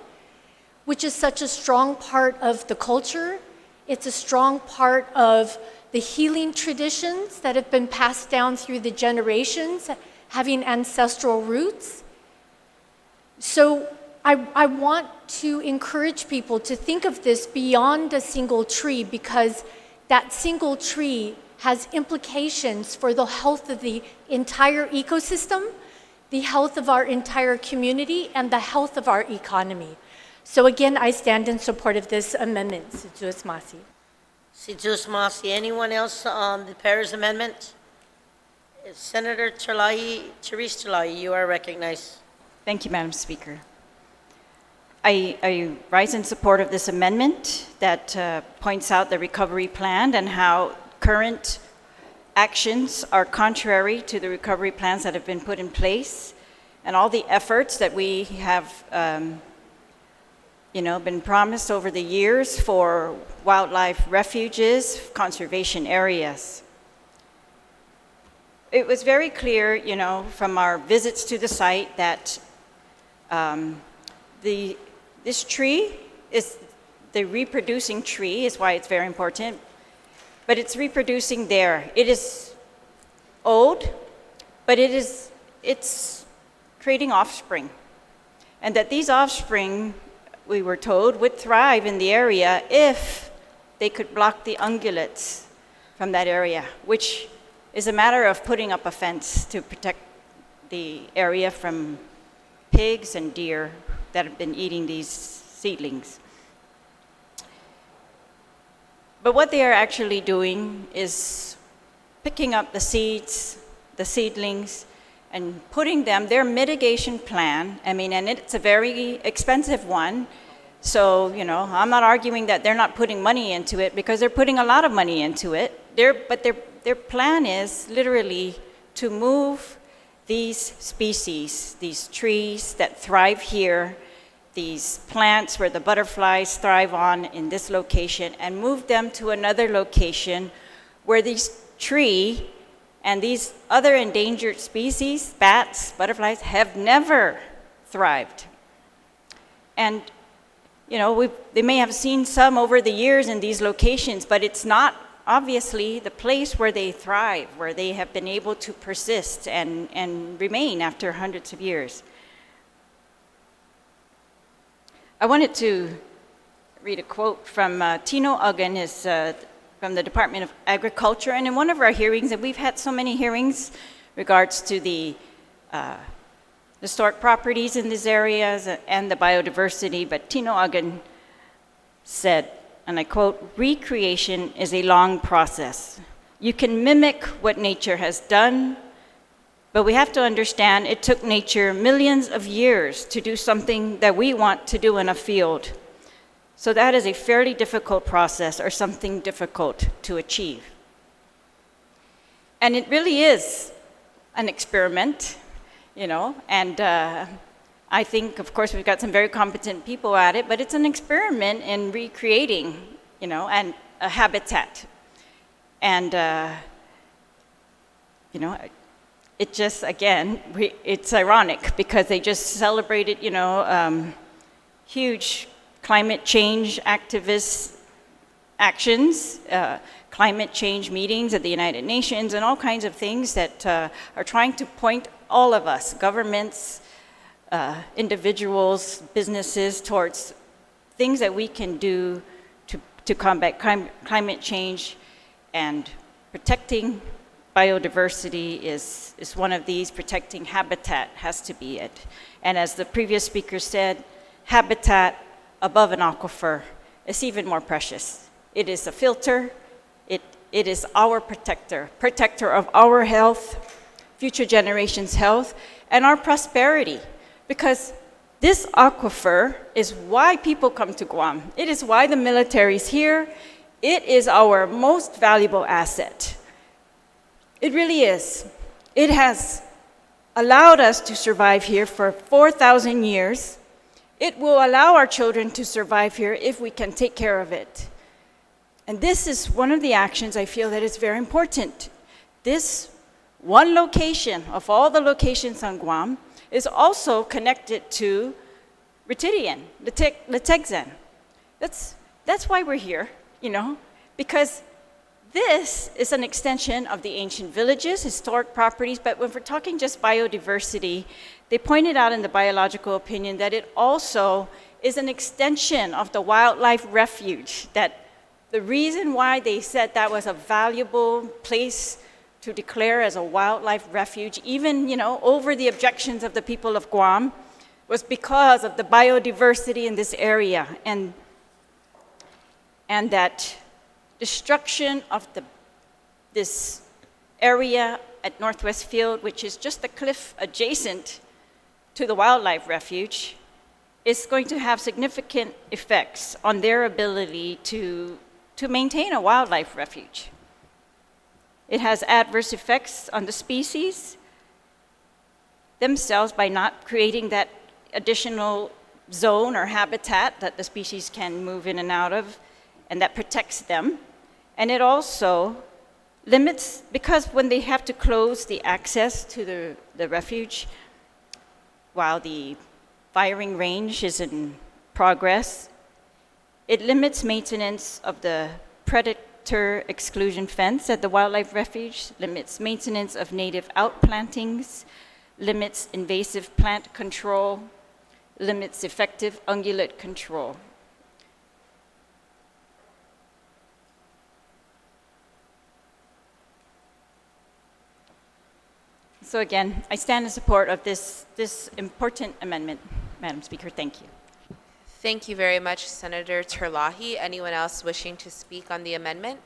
which is such a strong part of the culture. It's a strong part of the healing traditions that have been passed down through the generations, having ancestral roots. So I want to encourage people to think of this beyond a single tree, because that single tree has implications for the health of the entire ecosystem, the health of our entire community, and the health of our economy. So again, I stand in support of this amendment. Si Diyos Masi. Si Diyos Masi. Anyone else on the Perez amendment? Senator Therese Terlahi, you are recognized. Thank you, Madam Speaker. I rise in support of this amendment that points out the recovery plan and how current actions are contrary to the recovery plans that have been put in place, and all the efforts that we have been promised over the years for wildlife refuges, conservation areas. It was very clear, from our visits to the site that this tree is the reproducing tree, is why it's very important, but it's reproducing there. It is old, but it's creating offspring. And that these offspring, we were told, would thrive in the area if they could block the ungulates from that area, which is a matter of putting up a fence to protect the area from pigs and deer that have been eating these seedlings. But what they are actually doing is picking up the seeds, the seedlings, and putting them, their mitigation plan, and it's a very expensive one. So, I'm not arguing that they're not putting money into it, because they're putting a lot of money into it. But their plan is literally to move these species, these trees that thrive here, these plants where the butterflies thrive on in this location, and move them to another location where these tree and these other endangered species, bats, butterflies, have never thrived. And, they may have seen some over the years in these locations, but it's not obviously the place where they thrive, where they have been able to persist and remain after hundreds of years. I wanted to read a quote from Tino Uggan, from the Department of Agriculture, and in one of our hearings, and we've had so many hearings regards to the historic properties in these areas and the biodiversity, but Tino Uggan said, and I quote, "Recreation is a long process. You can mimic what nature has done, but we have to understand it took nature millions of years to do something that we want to do in a field. So that is a fairly difficult process, or something difficult to achieve." And it really is an experiment, and I think, of course, we've got some very competent people at it, but it's an experiment in recreating, and a habitat. And, it just, again, it's ironic because they just celebrated, huge climate change activist actions, climate change meetings at the United Nations, and all kinds of things that are trying to point all of us, governments, individuals, businesses, towards things that we can do to combat climate change, and protecting biodiversity is one of these. Protecting habitat has to be it. And as the previous speaker said, habitat above an aquifer is even more precious. It is a filter. It is our protector of our health, future generations' health, and our prosperity. Because this aquifer is why people come to Guam. It is why the military is here. It is our most valuable asset. It really is. It has allowed us to survive here for 4,000 years. It will allow our children to survive here if we can take care of it. And this is one of the actions I feel that is very important. This one location of all the locations on Guam is also connected to Ritidian, Letexan. That's why we're here, because this is an extension of the ancient villages, historic properties, but when we're talking just biodiversity, they pointed out in the biological opinion that it also is an extension of the wildlife refuge, that the reason why they said that was a valuable place to declare as a wildlife refuge, even, over the objections of the people of Guam, was because of the biodiversity in this area, and that destruction of this area at Northwest Field, which is just a cliff adjacent to the wildlife refuge, is going to have significant effects on their ability to maintain a wildlife refuge. It has adverse effects on the species themselves by not creating that additional zone or habitat that the species can move in and out of, and that protects them. And it also limits, because when they have to close the access to the refuge while the firing range is in progress, it limits maintenance of the predator exclusion fence at the wildlife refuge, limits maintenance of native outplantings, limits invasive plant control, limits effective ungulate control. So again, I stand in support of this important amendment, Madam Speaker. Thank you. Thank you very much, Senator Terlahi. Anyone else wishing to speak on the amendment?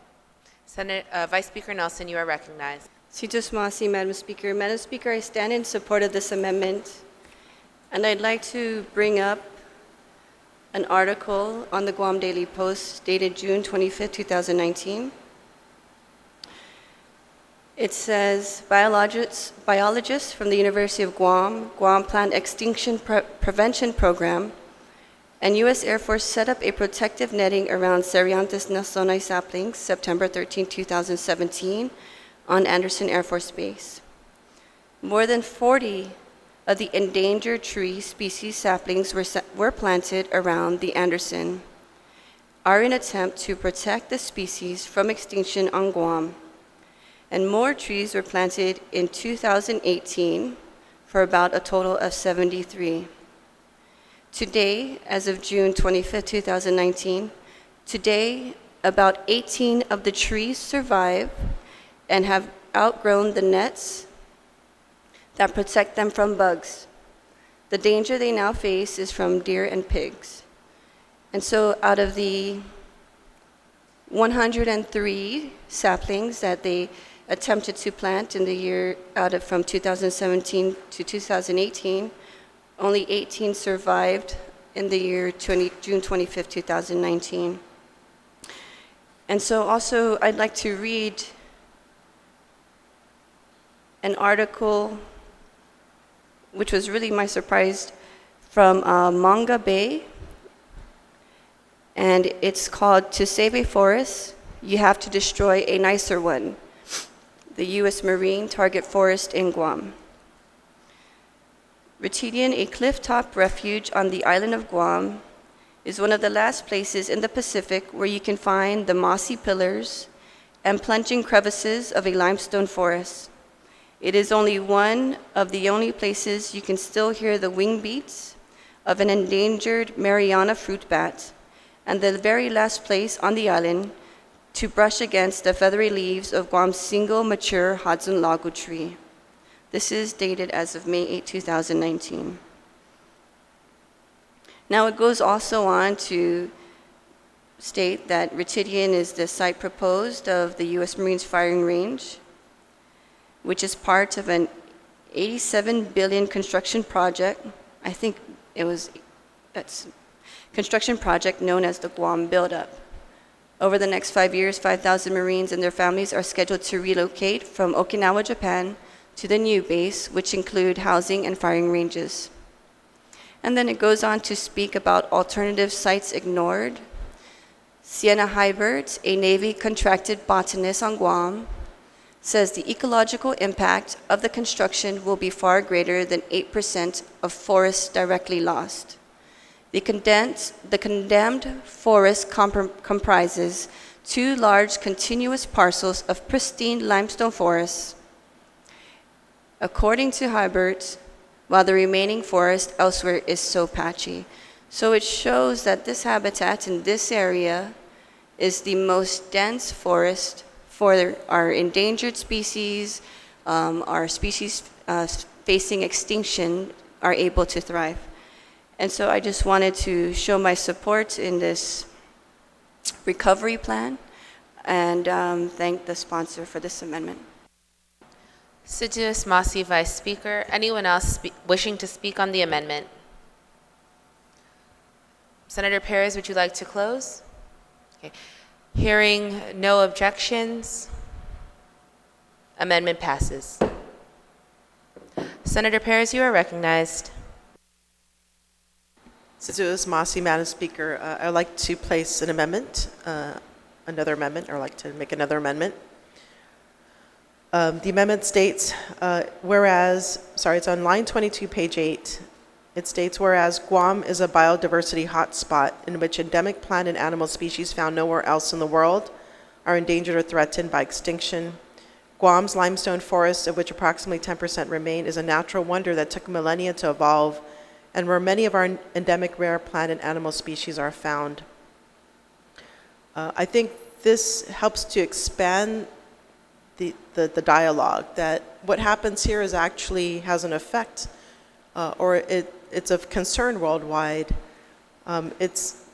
Vice Speaker Nelson, you are recognized. Sitos Masi, Madam Speaker. Madam Speaker, I stand in support of this amendment, and I'd like to bring up an article on the Guam Daily Post dated June 25, 2019. It says, biologists from the University of Guam, Guam Plant Extinction Prevention Program, and U.S. Air Force set up a protective netting around Cerianthus nelsoni saplings September 13, 2017 on Andersen Air Force Base. More than 40 of the endangered tree species saplings were planted around the Andersen are in attempt to protect the species from extinction on Guam. And more trees were planted in 2018 for about a total of 73. Today, as of June 25, 2019, about 18 of the trees survive and have outgrown the nets that protect them from bugs. The danger they now face is from deer and pigs. And so out of the 103 saplings that they attempted to plant in the year from 2017 to 2018, only 18 survived in the year June 25, 2019. And so also I'd like to read an article, which was really my surprise, from Manga Bay, and it's called "To Save a Forest, You Have to Destroy a Nicer One," the U.S. Marine Target Forest in Guam. Ritidian, a cliff-top refuge on the island of Guam, is one of the last places in the Pacific where you can find the mossy pillars and plunging crevices of a limestone forest. It is only one of the only places you can still hear the wing beats of an endangered Mariana fruit bat, and the very last place on the island to brush against the feathery leaves of Guam's single mature Hudson Lago tree. This is dated as of May 8, 2019. Now it goes also on to state that Ritidian is the site proposed of the U.S. Marines firing range, which is part of an $87 billion construction project. I think that's construction project known as the Guam Build-Up. Over the next 5 years, 5,000 Marines and their families are scheduled to relocate from Okinawa, Japan, to the new base, which include housing and firing ranges. And then it goes on to speak about alternative sites ignored. Sienna Hybert, a Navy contracted botanist on Guam, says the ecological impact of the construction will be far greater than 8% of forests directly lost. The condemned forest comprises 2 large continuous parcels of pristine limestone forests, according to Hybert, while the remaining forest elsewhere is so patchy. So it shows that this habitat in this area is the most dense forest for our endangered species, our species facing extinction are able to thrive. And so I just wanted to show my support in this recovery plan and thank the sponsor for this amendment. Sidus Masi, Vice Speaker. Anyone else wishing to speak on the amendment? Senator Perez, would you like to close? Okay. Hearing no objections, amendment passes. Senator Perez, you are recognized. Sidus Masi, Madam Speaker, I'd like to place an amendment, or like to make another amendment. The amendment states, it's on line 22, page 8. It states, whereas Guam is a biodiversity hotspot in which endemic plant and animal species found nowhere else in the world are endangered or threatened by extinction. Guam's limestone forests, of which approximately 10% remain, is a natural wonder that took millennia to evolve, and where many of our endemic rare plant and animal species are found. I think this helps to expand the dialogue, that what happens here is actually has an effect, or it's of concern worldwide. Guam is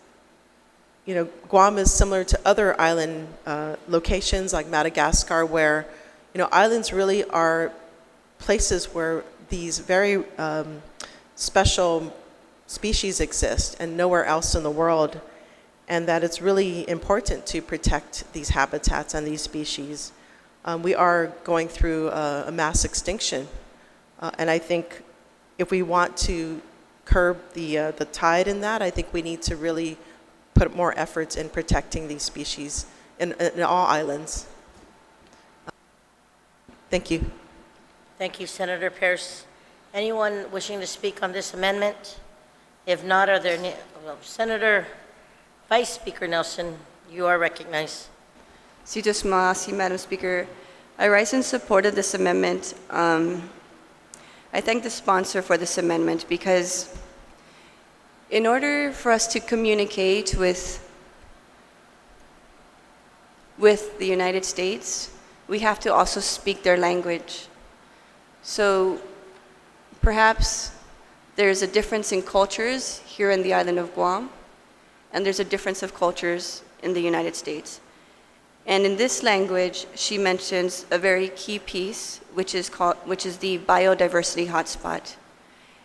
similar to other island locations like Madagascar, where, islands really are places where these very special species exist and nowhere else in the world, and that it's really important to protect these habitats and these species. We are going through a mass extinction, and I think if we want to curb the tide in that, I think we need to really put more efforts in protecting these species in all islands. Thank you. Thank you, Senator Pierce. Anyone wishing to speak on this amendment? If not, are there Senator Vice Speaker Nelson, you are recognized. Sidus Masi, Madam Speaker. I rise in support of this amendment. I thank the sponsor for this amendment because in order for us to communicate with the United States, we have to also speak their language. So perhaps there's a difference in cultures here in the island of Guam, and there's a difference of cultures in the United States. And in this language, she mentions a very key piece, which is the biodiversity hotspot.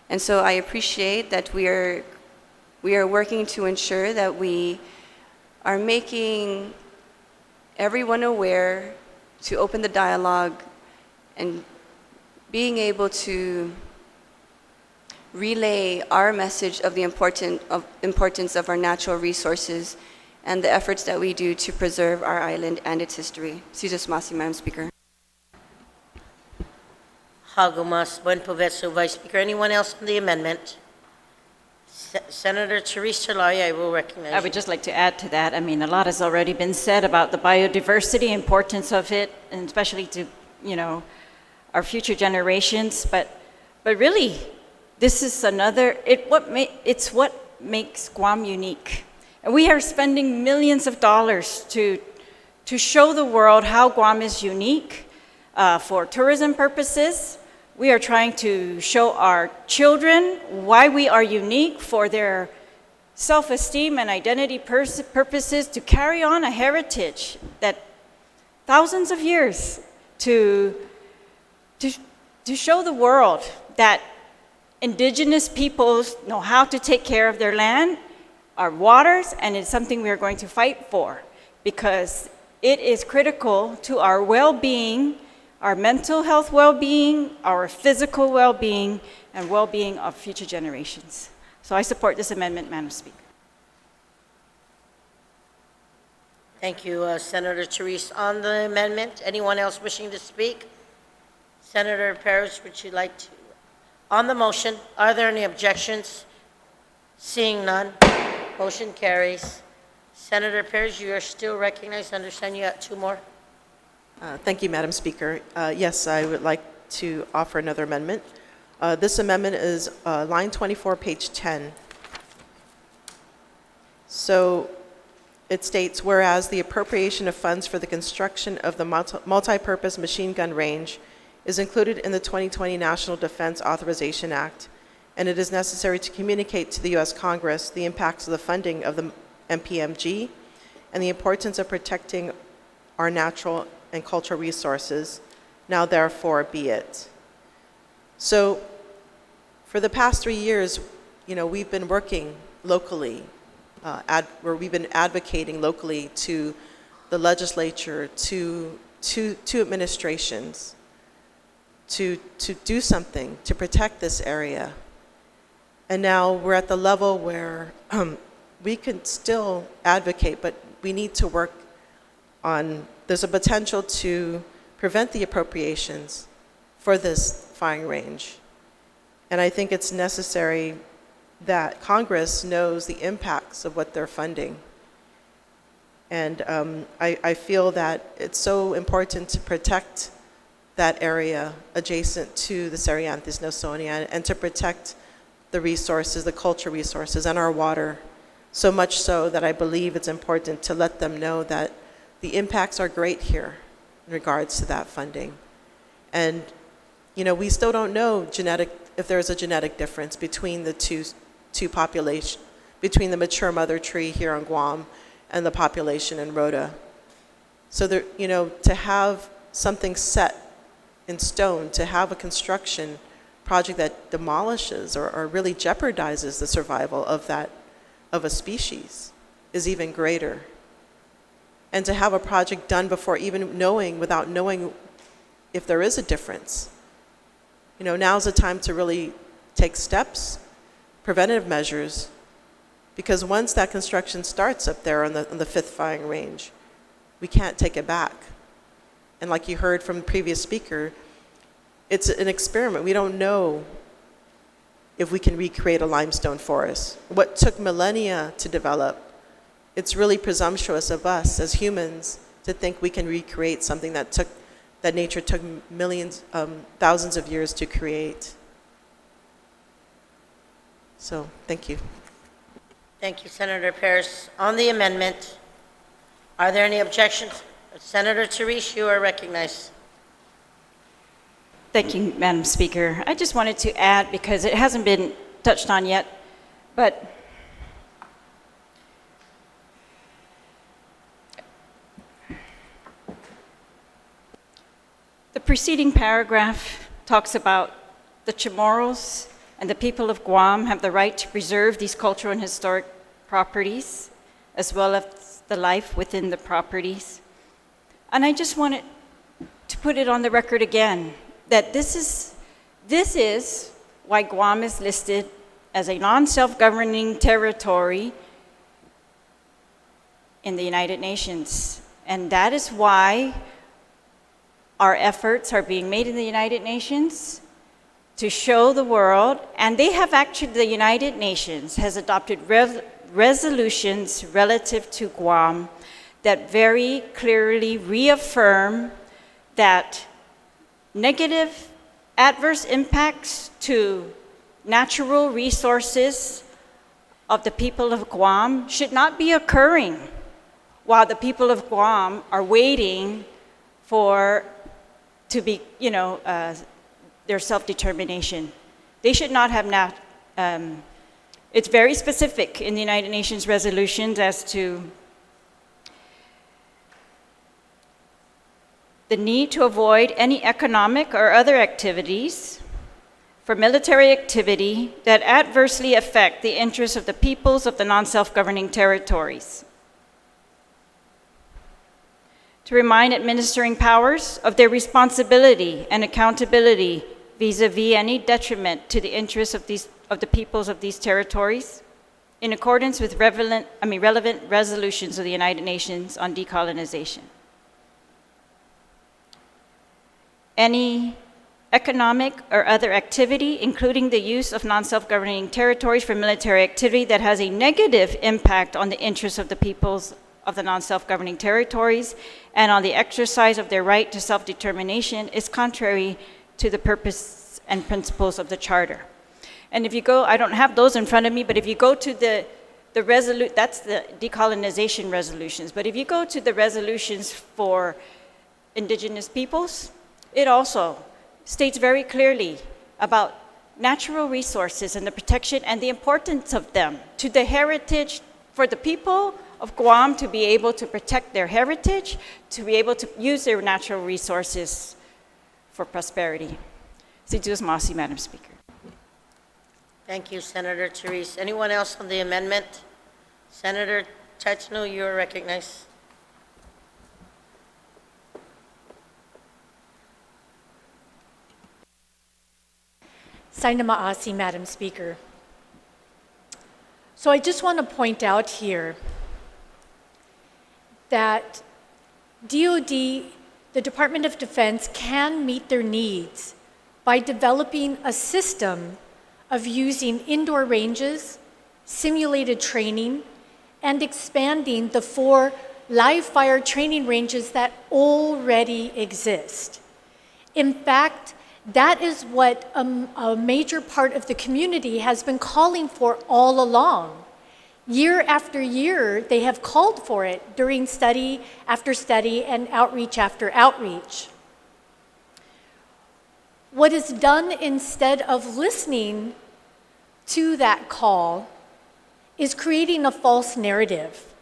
And so I appreciate that we are working to ensure that we are making everyone aware, to open the dialogue, and being able to relay our message of the importance of our natural resources and the efforts that we do to preserve our island and its history. Sidus Masi, Madam Speaker. Hagumas, Buen Provecho, Vice Speaker. Anyone else on the amendment? Senator Teresa Lai, I will recognize I would just like to add to that. I mean, a lot has already been said about the biodiversity, importance of it, and especially to, our future generations. But really, this is it's what makes Guam unique. And we are spending millions of dollars to show the world how Guam is unique for tourism purposes. We are trying to show our children why we are unique for their self-esteem and identity purposes, to carry on a heritage that thousands of years to show the world that indigenous peoples know how to take care of their land, our waters, and it's something we are going to fight for because it is critical to our well-being, our mental health well-being, our physical well-being, and well-being of future generations. So I support this amendment, Madam Speaker. Thank you, Senator Therese. On the amendment, anyone else wishing to speak? Senator Parrish, would you like to? On the motion, are there any objections? Seeing none, motion carries. Senator Parrish, you are still recognized. I understand you got two more. Thank you, Madam Speaker. Yes, I would like to offer another amendment. This amendment is line 24, page 10. So it states, whereas the appropriation of funds for the construction of the multi-purpose machine gun range is included in the 2020 National Defense Authorization Act, and it is necessary to communicate to the U.S. Congress the impacts of the funding of the MPMG and the importance of protecting our natural and cultural resources. Now, therefore, be it. So, for the past 3 years, we've been working locally, where we've been advocating locally to the legislature, to administrations, to do something to protect this area. And now we're at the level where we can still advocate, but we need to work on, there's a potential to prevent the appropriations for this firing range. And I think it's necessary that Congress knows the impacts of what they're funding. And I feel that it's so important to protect that area adjacent to the Cervantes Smithsonian and to protect the resources, the cultural resources, and our water. So much so that I believe it's important to let them know that the impacts are great here in regards to that funding. And, we still don't know if there's a genetic difference between the two populations, between the mature mother tree here on Guam and the population in Rota. So there, to have something set in stone, to have a construction project that demolishes or really jeopardizes the survival of a species is even greater. And to have a project done before without knowing if there is a difference. Now's the time to really take steps, preventative measures, because once that construction starts up there on the fifth firing range, we can't take it back. And like you heard from the previous speaker, it's an experiment. We don't know if we can recreate a limestone forest. What took millennia to develop, it's really presumptuous of us as humans to think we can recreate something that nature took millions, thousands of years to create. So, thank you. Thank you, Senator Parrish. On the amendment, are there any objections? Senator Therese, you are recognized. Thank you, Madam Speaker. I just wanted to add, because it hasn't been touched on yet, but the preceding paragraph talks about the Chamorros and the people of Guam have the right to preserve these cultural and historic properties, as well as the life within the properties. And I just wanted to put it on the record again, that this is why Guam is listed as a non-self-governing territory in the United Nations. And that is why our efforts are being made in the United Nations to show the world, and the United Nations has adopted resolutions relative to Guam that very clearly reaffirm that negative adverse impacts to natural resources of the people of Guam should not be occurring while the people of Guam are waiting to be, their self-determination. They should not have it's very specific in the United Nations resolutions as to the need to avoid any economic or other activities for military activity that adversely affect the interests of the peoples of the non-self-governing territories. To remind administering powers of their responsibility and accountability vis-a-vis any detriment to the interests of the peoples of these territories. in accordance with relevant resolutions of the United Nations on decolonization. Any economic or other activity, including the use of non-self-governing territories for military activity that has a negative impact on the interests of the peoples of the non-self-governing territories and on the exercise of their right to self-determination, is contrary to the purpose and principles of the Charter. And if you go, I don't have those in front of me, but if you go to that's the decolonization resolutions. But if you go to the resolutions for indigenous peoples, it also states very clearly about natural resources and the protection and the importance of them to the heritage for the people of Guam to be able to protect their heritage, to be able to use their natural resources for prosperity. Situ's Masi, Madam Speaker. Thank you, Senator Therese. Anyone else on the amendment? Senator Tachno, you are recognized. Saina Ma'asi, Madam Speaker. So I just want to point out here that DoD, the Department of Defense, can meet their needs by developing a system of using indoor ranges, simulated training, and expanding the 4 live fire training ranges that already exist. In fact, that is what a major part of the community has been calling for all along. Year after year, they have called for it during study after study and outreach after outreach. What is done instead of listening to that call is creating a false narrative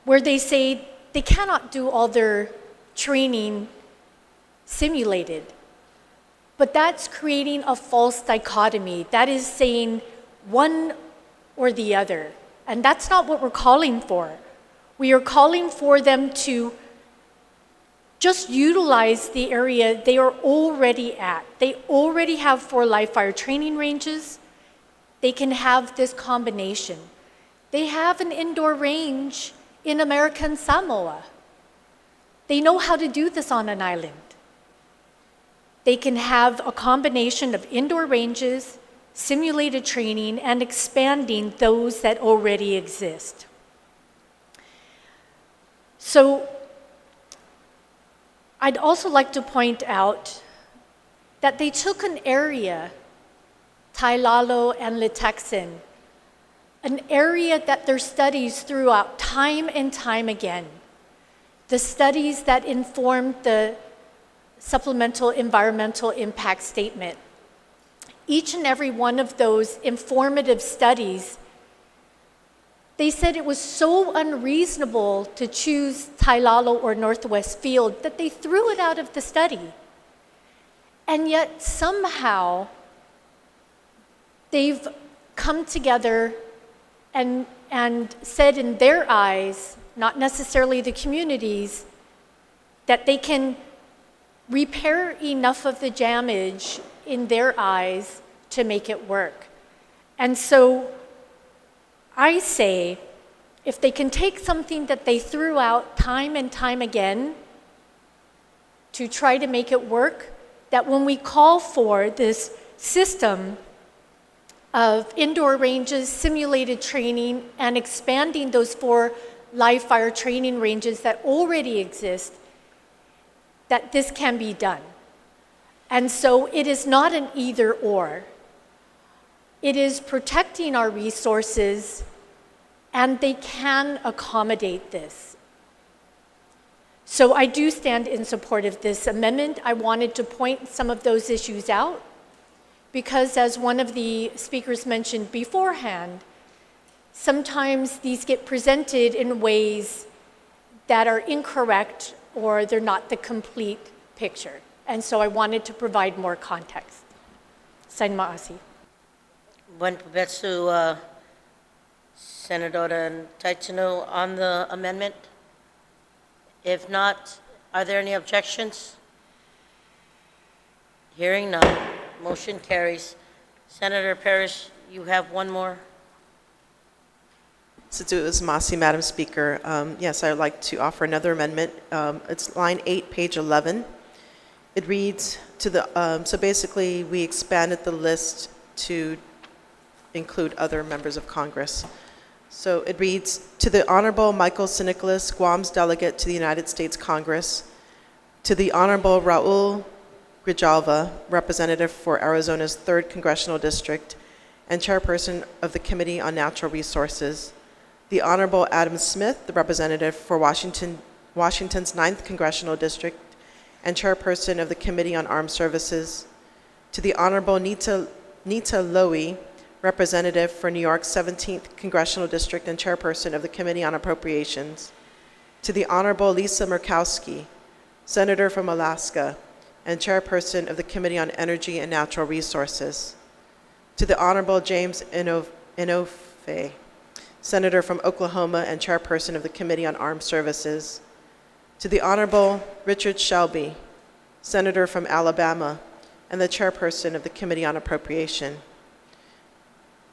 where they say they cannot do all their training simulated. But that's creating a false dichotomy. That is saying one or the other. And that's not what we're calling for. We are calling for them to just utilize the area they are already at. They already have 4 live fire training ranges. They can have this combination. They have an indoor range in American Samoa. They know how to do this on an island. They can have a combination of indoor ranges, simulated training, and expanding those that already exist. So I'd also like to point out that they took an area, Tailalo and Litexian, an area that their studies threw out time and time again, the studies that informed the Supplemental Environmental Impact Statement. Each and every one of those informative studies, they said it was so unreasonable to choose Tailalo or Northwest Field that they threw it out of the study. And yet somehow they've come together and said in their eyes, not necessarily the communities, that they can repair enough of the damage in their eyes to make it work. And so I say, if they can take something that they threw out time and time again to try to make it work, that when we call for this system of indoor ranges, simulated training, and expanding those 4 live fire training ranges that already exist, that this can be done. And so it is not an either or. It is protecting our resources, and they can accommodate this. So I do stand in support of this amendment. I wanted to point some of those issues out because, as one of the speakers mentioned beforehand, sometimes these get presented in ways that are incorrect or they're not the complete picture. And so I wanted to provide more context. Sain Maasi. Buen provecho, Senator Tachno, on the amendment. If not, are there any objections? Hearing none, motion carries. Senator Parrish, you have one more. Since it was Masi, Madam Speaker, yes, I would like to offer another amendment. It's line 8, page 11. It reads to the, so basically we expanded the list to include other members of Congress. So it reads, to the Honorable Michael Sinicolas, Guam's delegate to the United States Congress, to the Honorable Raul Grijalva, representative for Arizona's 3rd Congressional District and chairperson of the Committee on Natural Resources, the Honorable Adam Smith, the representative for Washington's 9th Congressional District and chairperson of the Committee on Armed Services, to the Honorable Nita Lowy, representative for New York's 17th Congressional District and chairperson of the Committee on Appropriations, to the Honorable Lisa Murkowski, senator from Alaska and chairperson of the Committee on Energy and Natural Resources, to the Honorable James Inhofe, senator from Oklahoma and chairperson of the Committee on Armed Services, to the Honorable Richard Shelby, senator from Alabama and the chairperson of the Committee on Appropriation,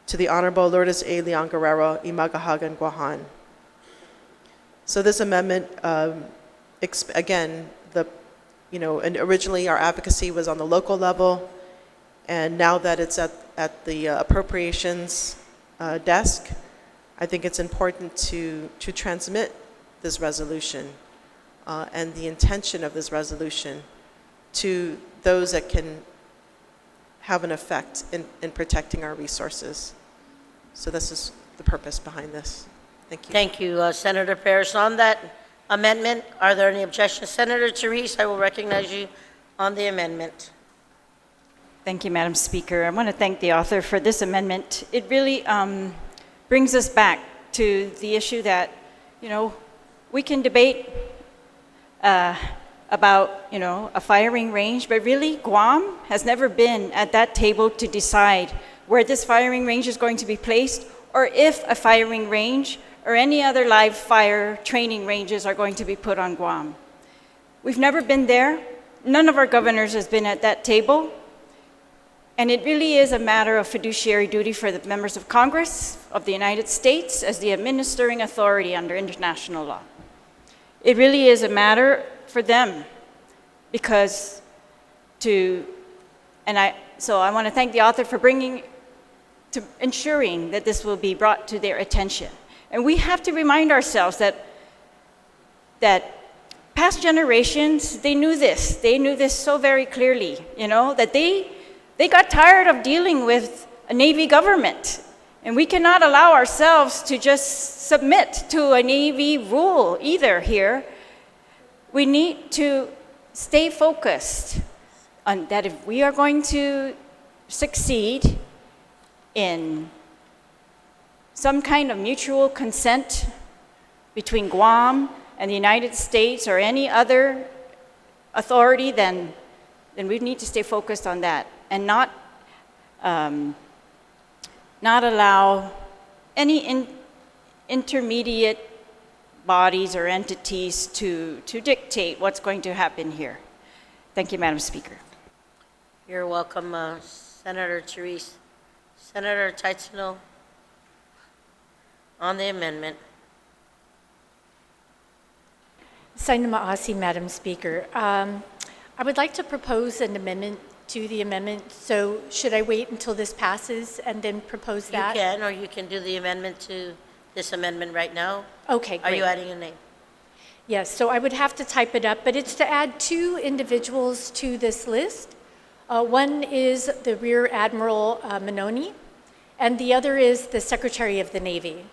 to the Honorable Lourdes A. Leon Guerrero y Magahagan Guahan. So this amendment, again, and originally our advocacy was on the local level, and now that it's at the appropriations desk, I think it's important to transmit this resolution and the intention of this resolution to those that can have an effect in protecting our resources. So this is the purpose behind this. Thank you. Thank you, Senator Parrish. On that amendment, are there any objections? Senator Therese, I will recognize you on the amendment. Thank you, Madam Speaker. I want to thank the author for this amendment. It really brings us back to the issue that, we can debate about, a firing range, but really Guam has never been at that table to decide where this firing range is going to be placed, or if a firing range or any other live fire training ranges are going to be put on Guam. We've never been there. None of our governors has been at that table. And it really is a matter of fiduciary duty for the members of Congress of the United States as the administering authority under international law. It really is a matter for them so I want to thank the author for ensuring that this will be brought to their attention. And we have to remind ourselves that past generations, they knew this. They knew this so very clearly, that they got tired of dealing with a Navy government. And we cannot allow ourselves to just submit to a Navy rule either here. We need to stay focused on that if we are going to succeed in some kind of mutual consent between Guam and the United States or any other authority, then we need to stay focused on that and not allow any intermediate bodies or entities to dictate what's going to happen here. Thank you, Madam Speaker. You're welcome, Senator Therese. Senator Taitsino, on the amendment. Sainama Asi, Madam Speaker. I would like to propose an amendment to the amendment. So should I wait until this passes and then propose that? You can, or you can do the amendment to this amendment right now. Okay, great. Are you adding a name? Yes, so I would have to type it up, but it's to add 2 individuals to this list. One is the Rear Admiral Manoni, and the other is the Secretary of the Navy.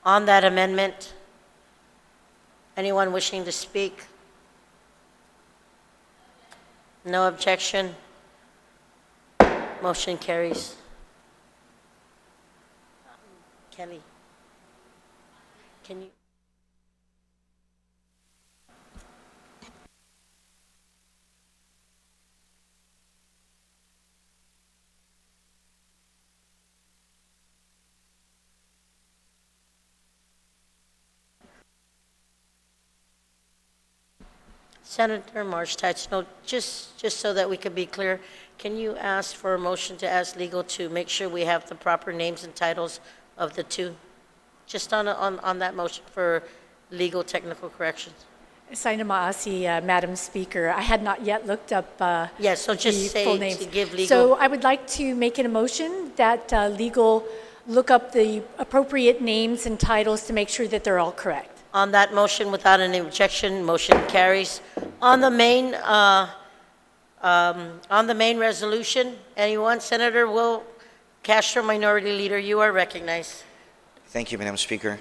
On that amendment, anyone wishing to speak? No objection? Motion carries. Kelly, can you? Senator March Taitsino, just so that we could be clear, can you ask for a motion to ask legal to make sure we have the proper names and titles of the two? Just on that motion for legal technical corrections. Saina Maasi, Madam Speaker. I had not yet looked up Yes, so just the say full to names. give legal. So I would like to make an motion that legal look up the appropriate names and titles to make sure that they're all correct. On that motion, without any objection, motion carries. On the main resolution, anyone? Senator Will Castro, Minority Leader, you are recognized. Thank you, Madam Speaker.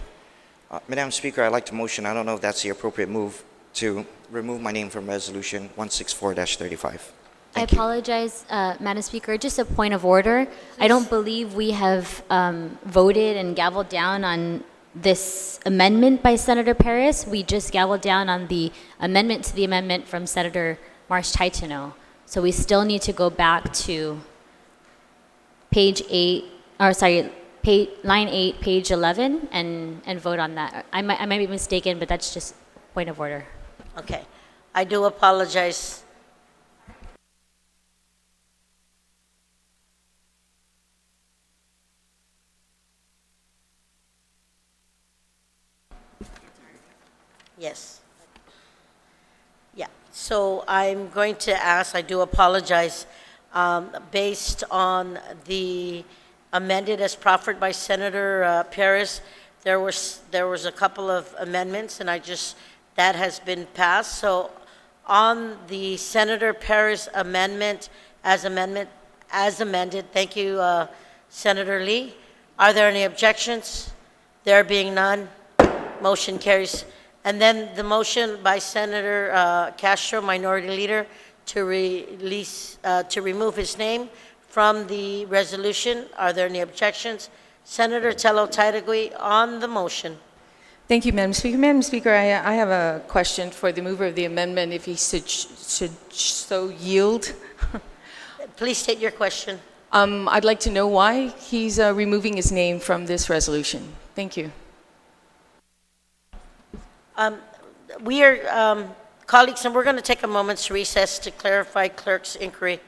Madam Speaker, I'd like to motion, I don't know if that's the appropriate move, to remove my name from Resolution 164-35. I Thank you. apologize, Madam Speaker. Just a point of order. I don't believe we have voted and gavelled down on this amendment by Senator Paris. We just gavelled down on the amendment to the amendment from Senator March Taitino. So we still need to go back to page 8, or sorry, line 8, page 11, and vote on that. I might be mistaken, but that's just point of order. Okay. I do apologize. Yes. Yeah. So I'm going to ask, I do apologize, based on the amended as proffered by Senator Paris, there was a couple of amendments, and that has been passed. So on the Senator Paris amendment, as amended, thank you, Senator Lee. Are there any objections? There being none, motion carries. And then the motion by Senator Castro, Minority Leader, to remove his name from the resolution. Are there any objections? Senator Tello Taitagui on the motion. Thank you, Madam Speaker. Madam Speaker, I have a question for the mover of the amendment, if he should so yield. Please state your question. I'd like to know why he's removing his name from this resolution. Thank you. We are, colleagues, and we're going to take a moment's recess to clarify clerk's inquiry.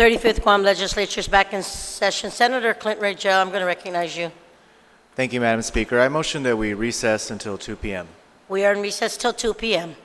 35th Guam Legislature is back in session. Senator Clint Ray Gel, I'm going to recognize you. Thank you, Madam Speaker. I motion that we recess until 2 p.m. We are in recess till 2 p.m.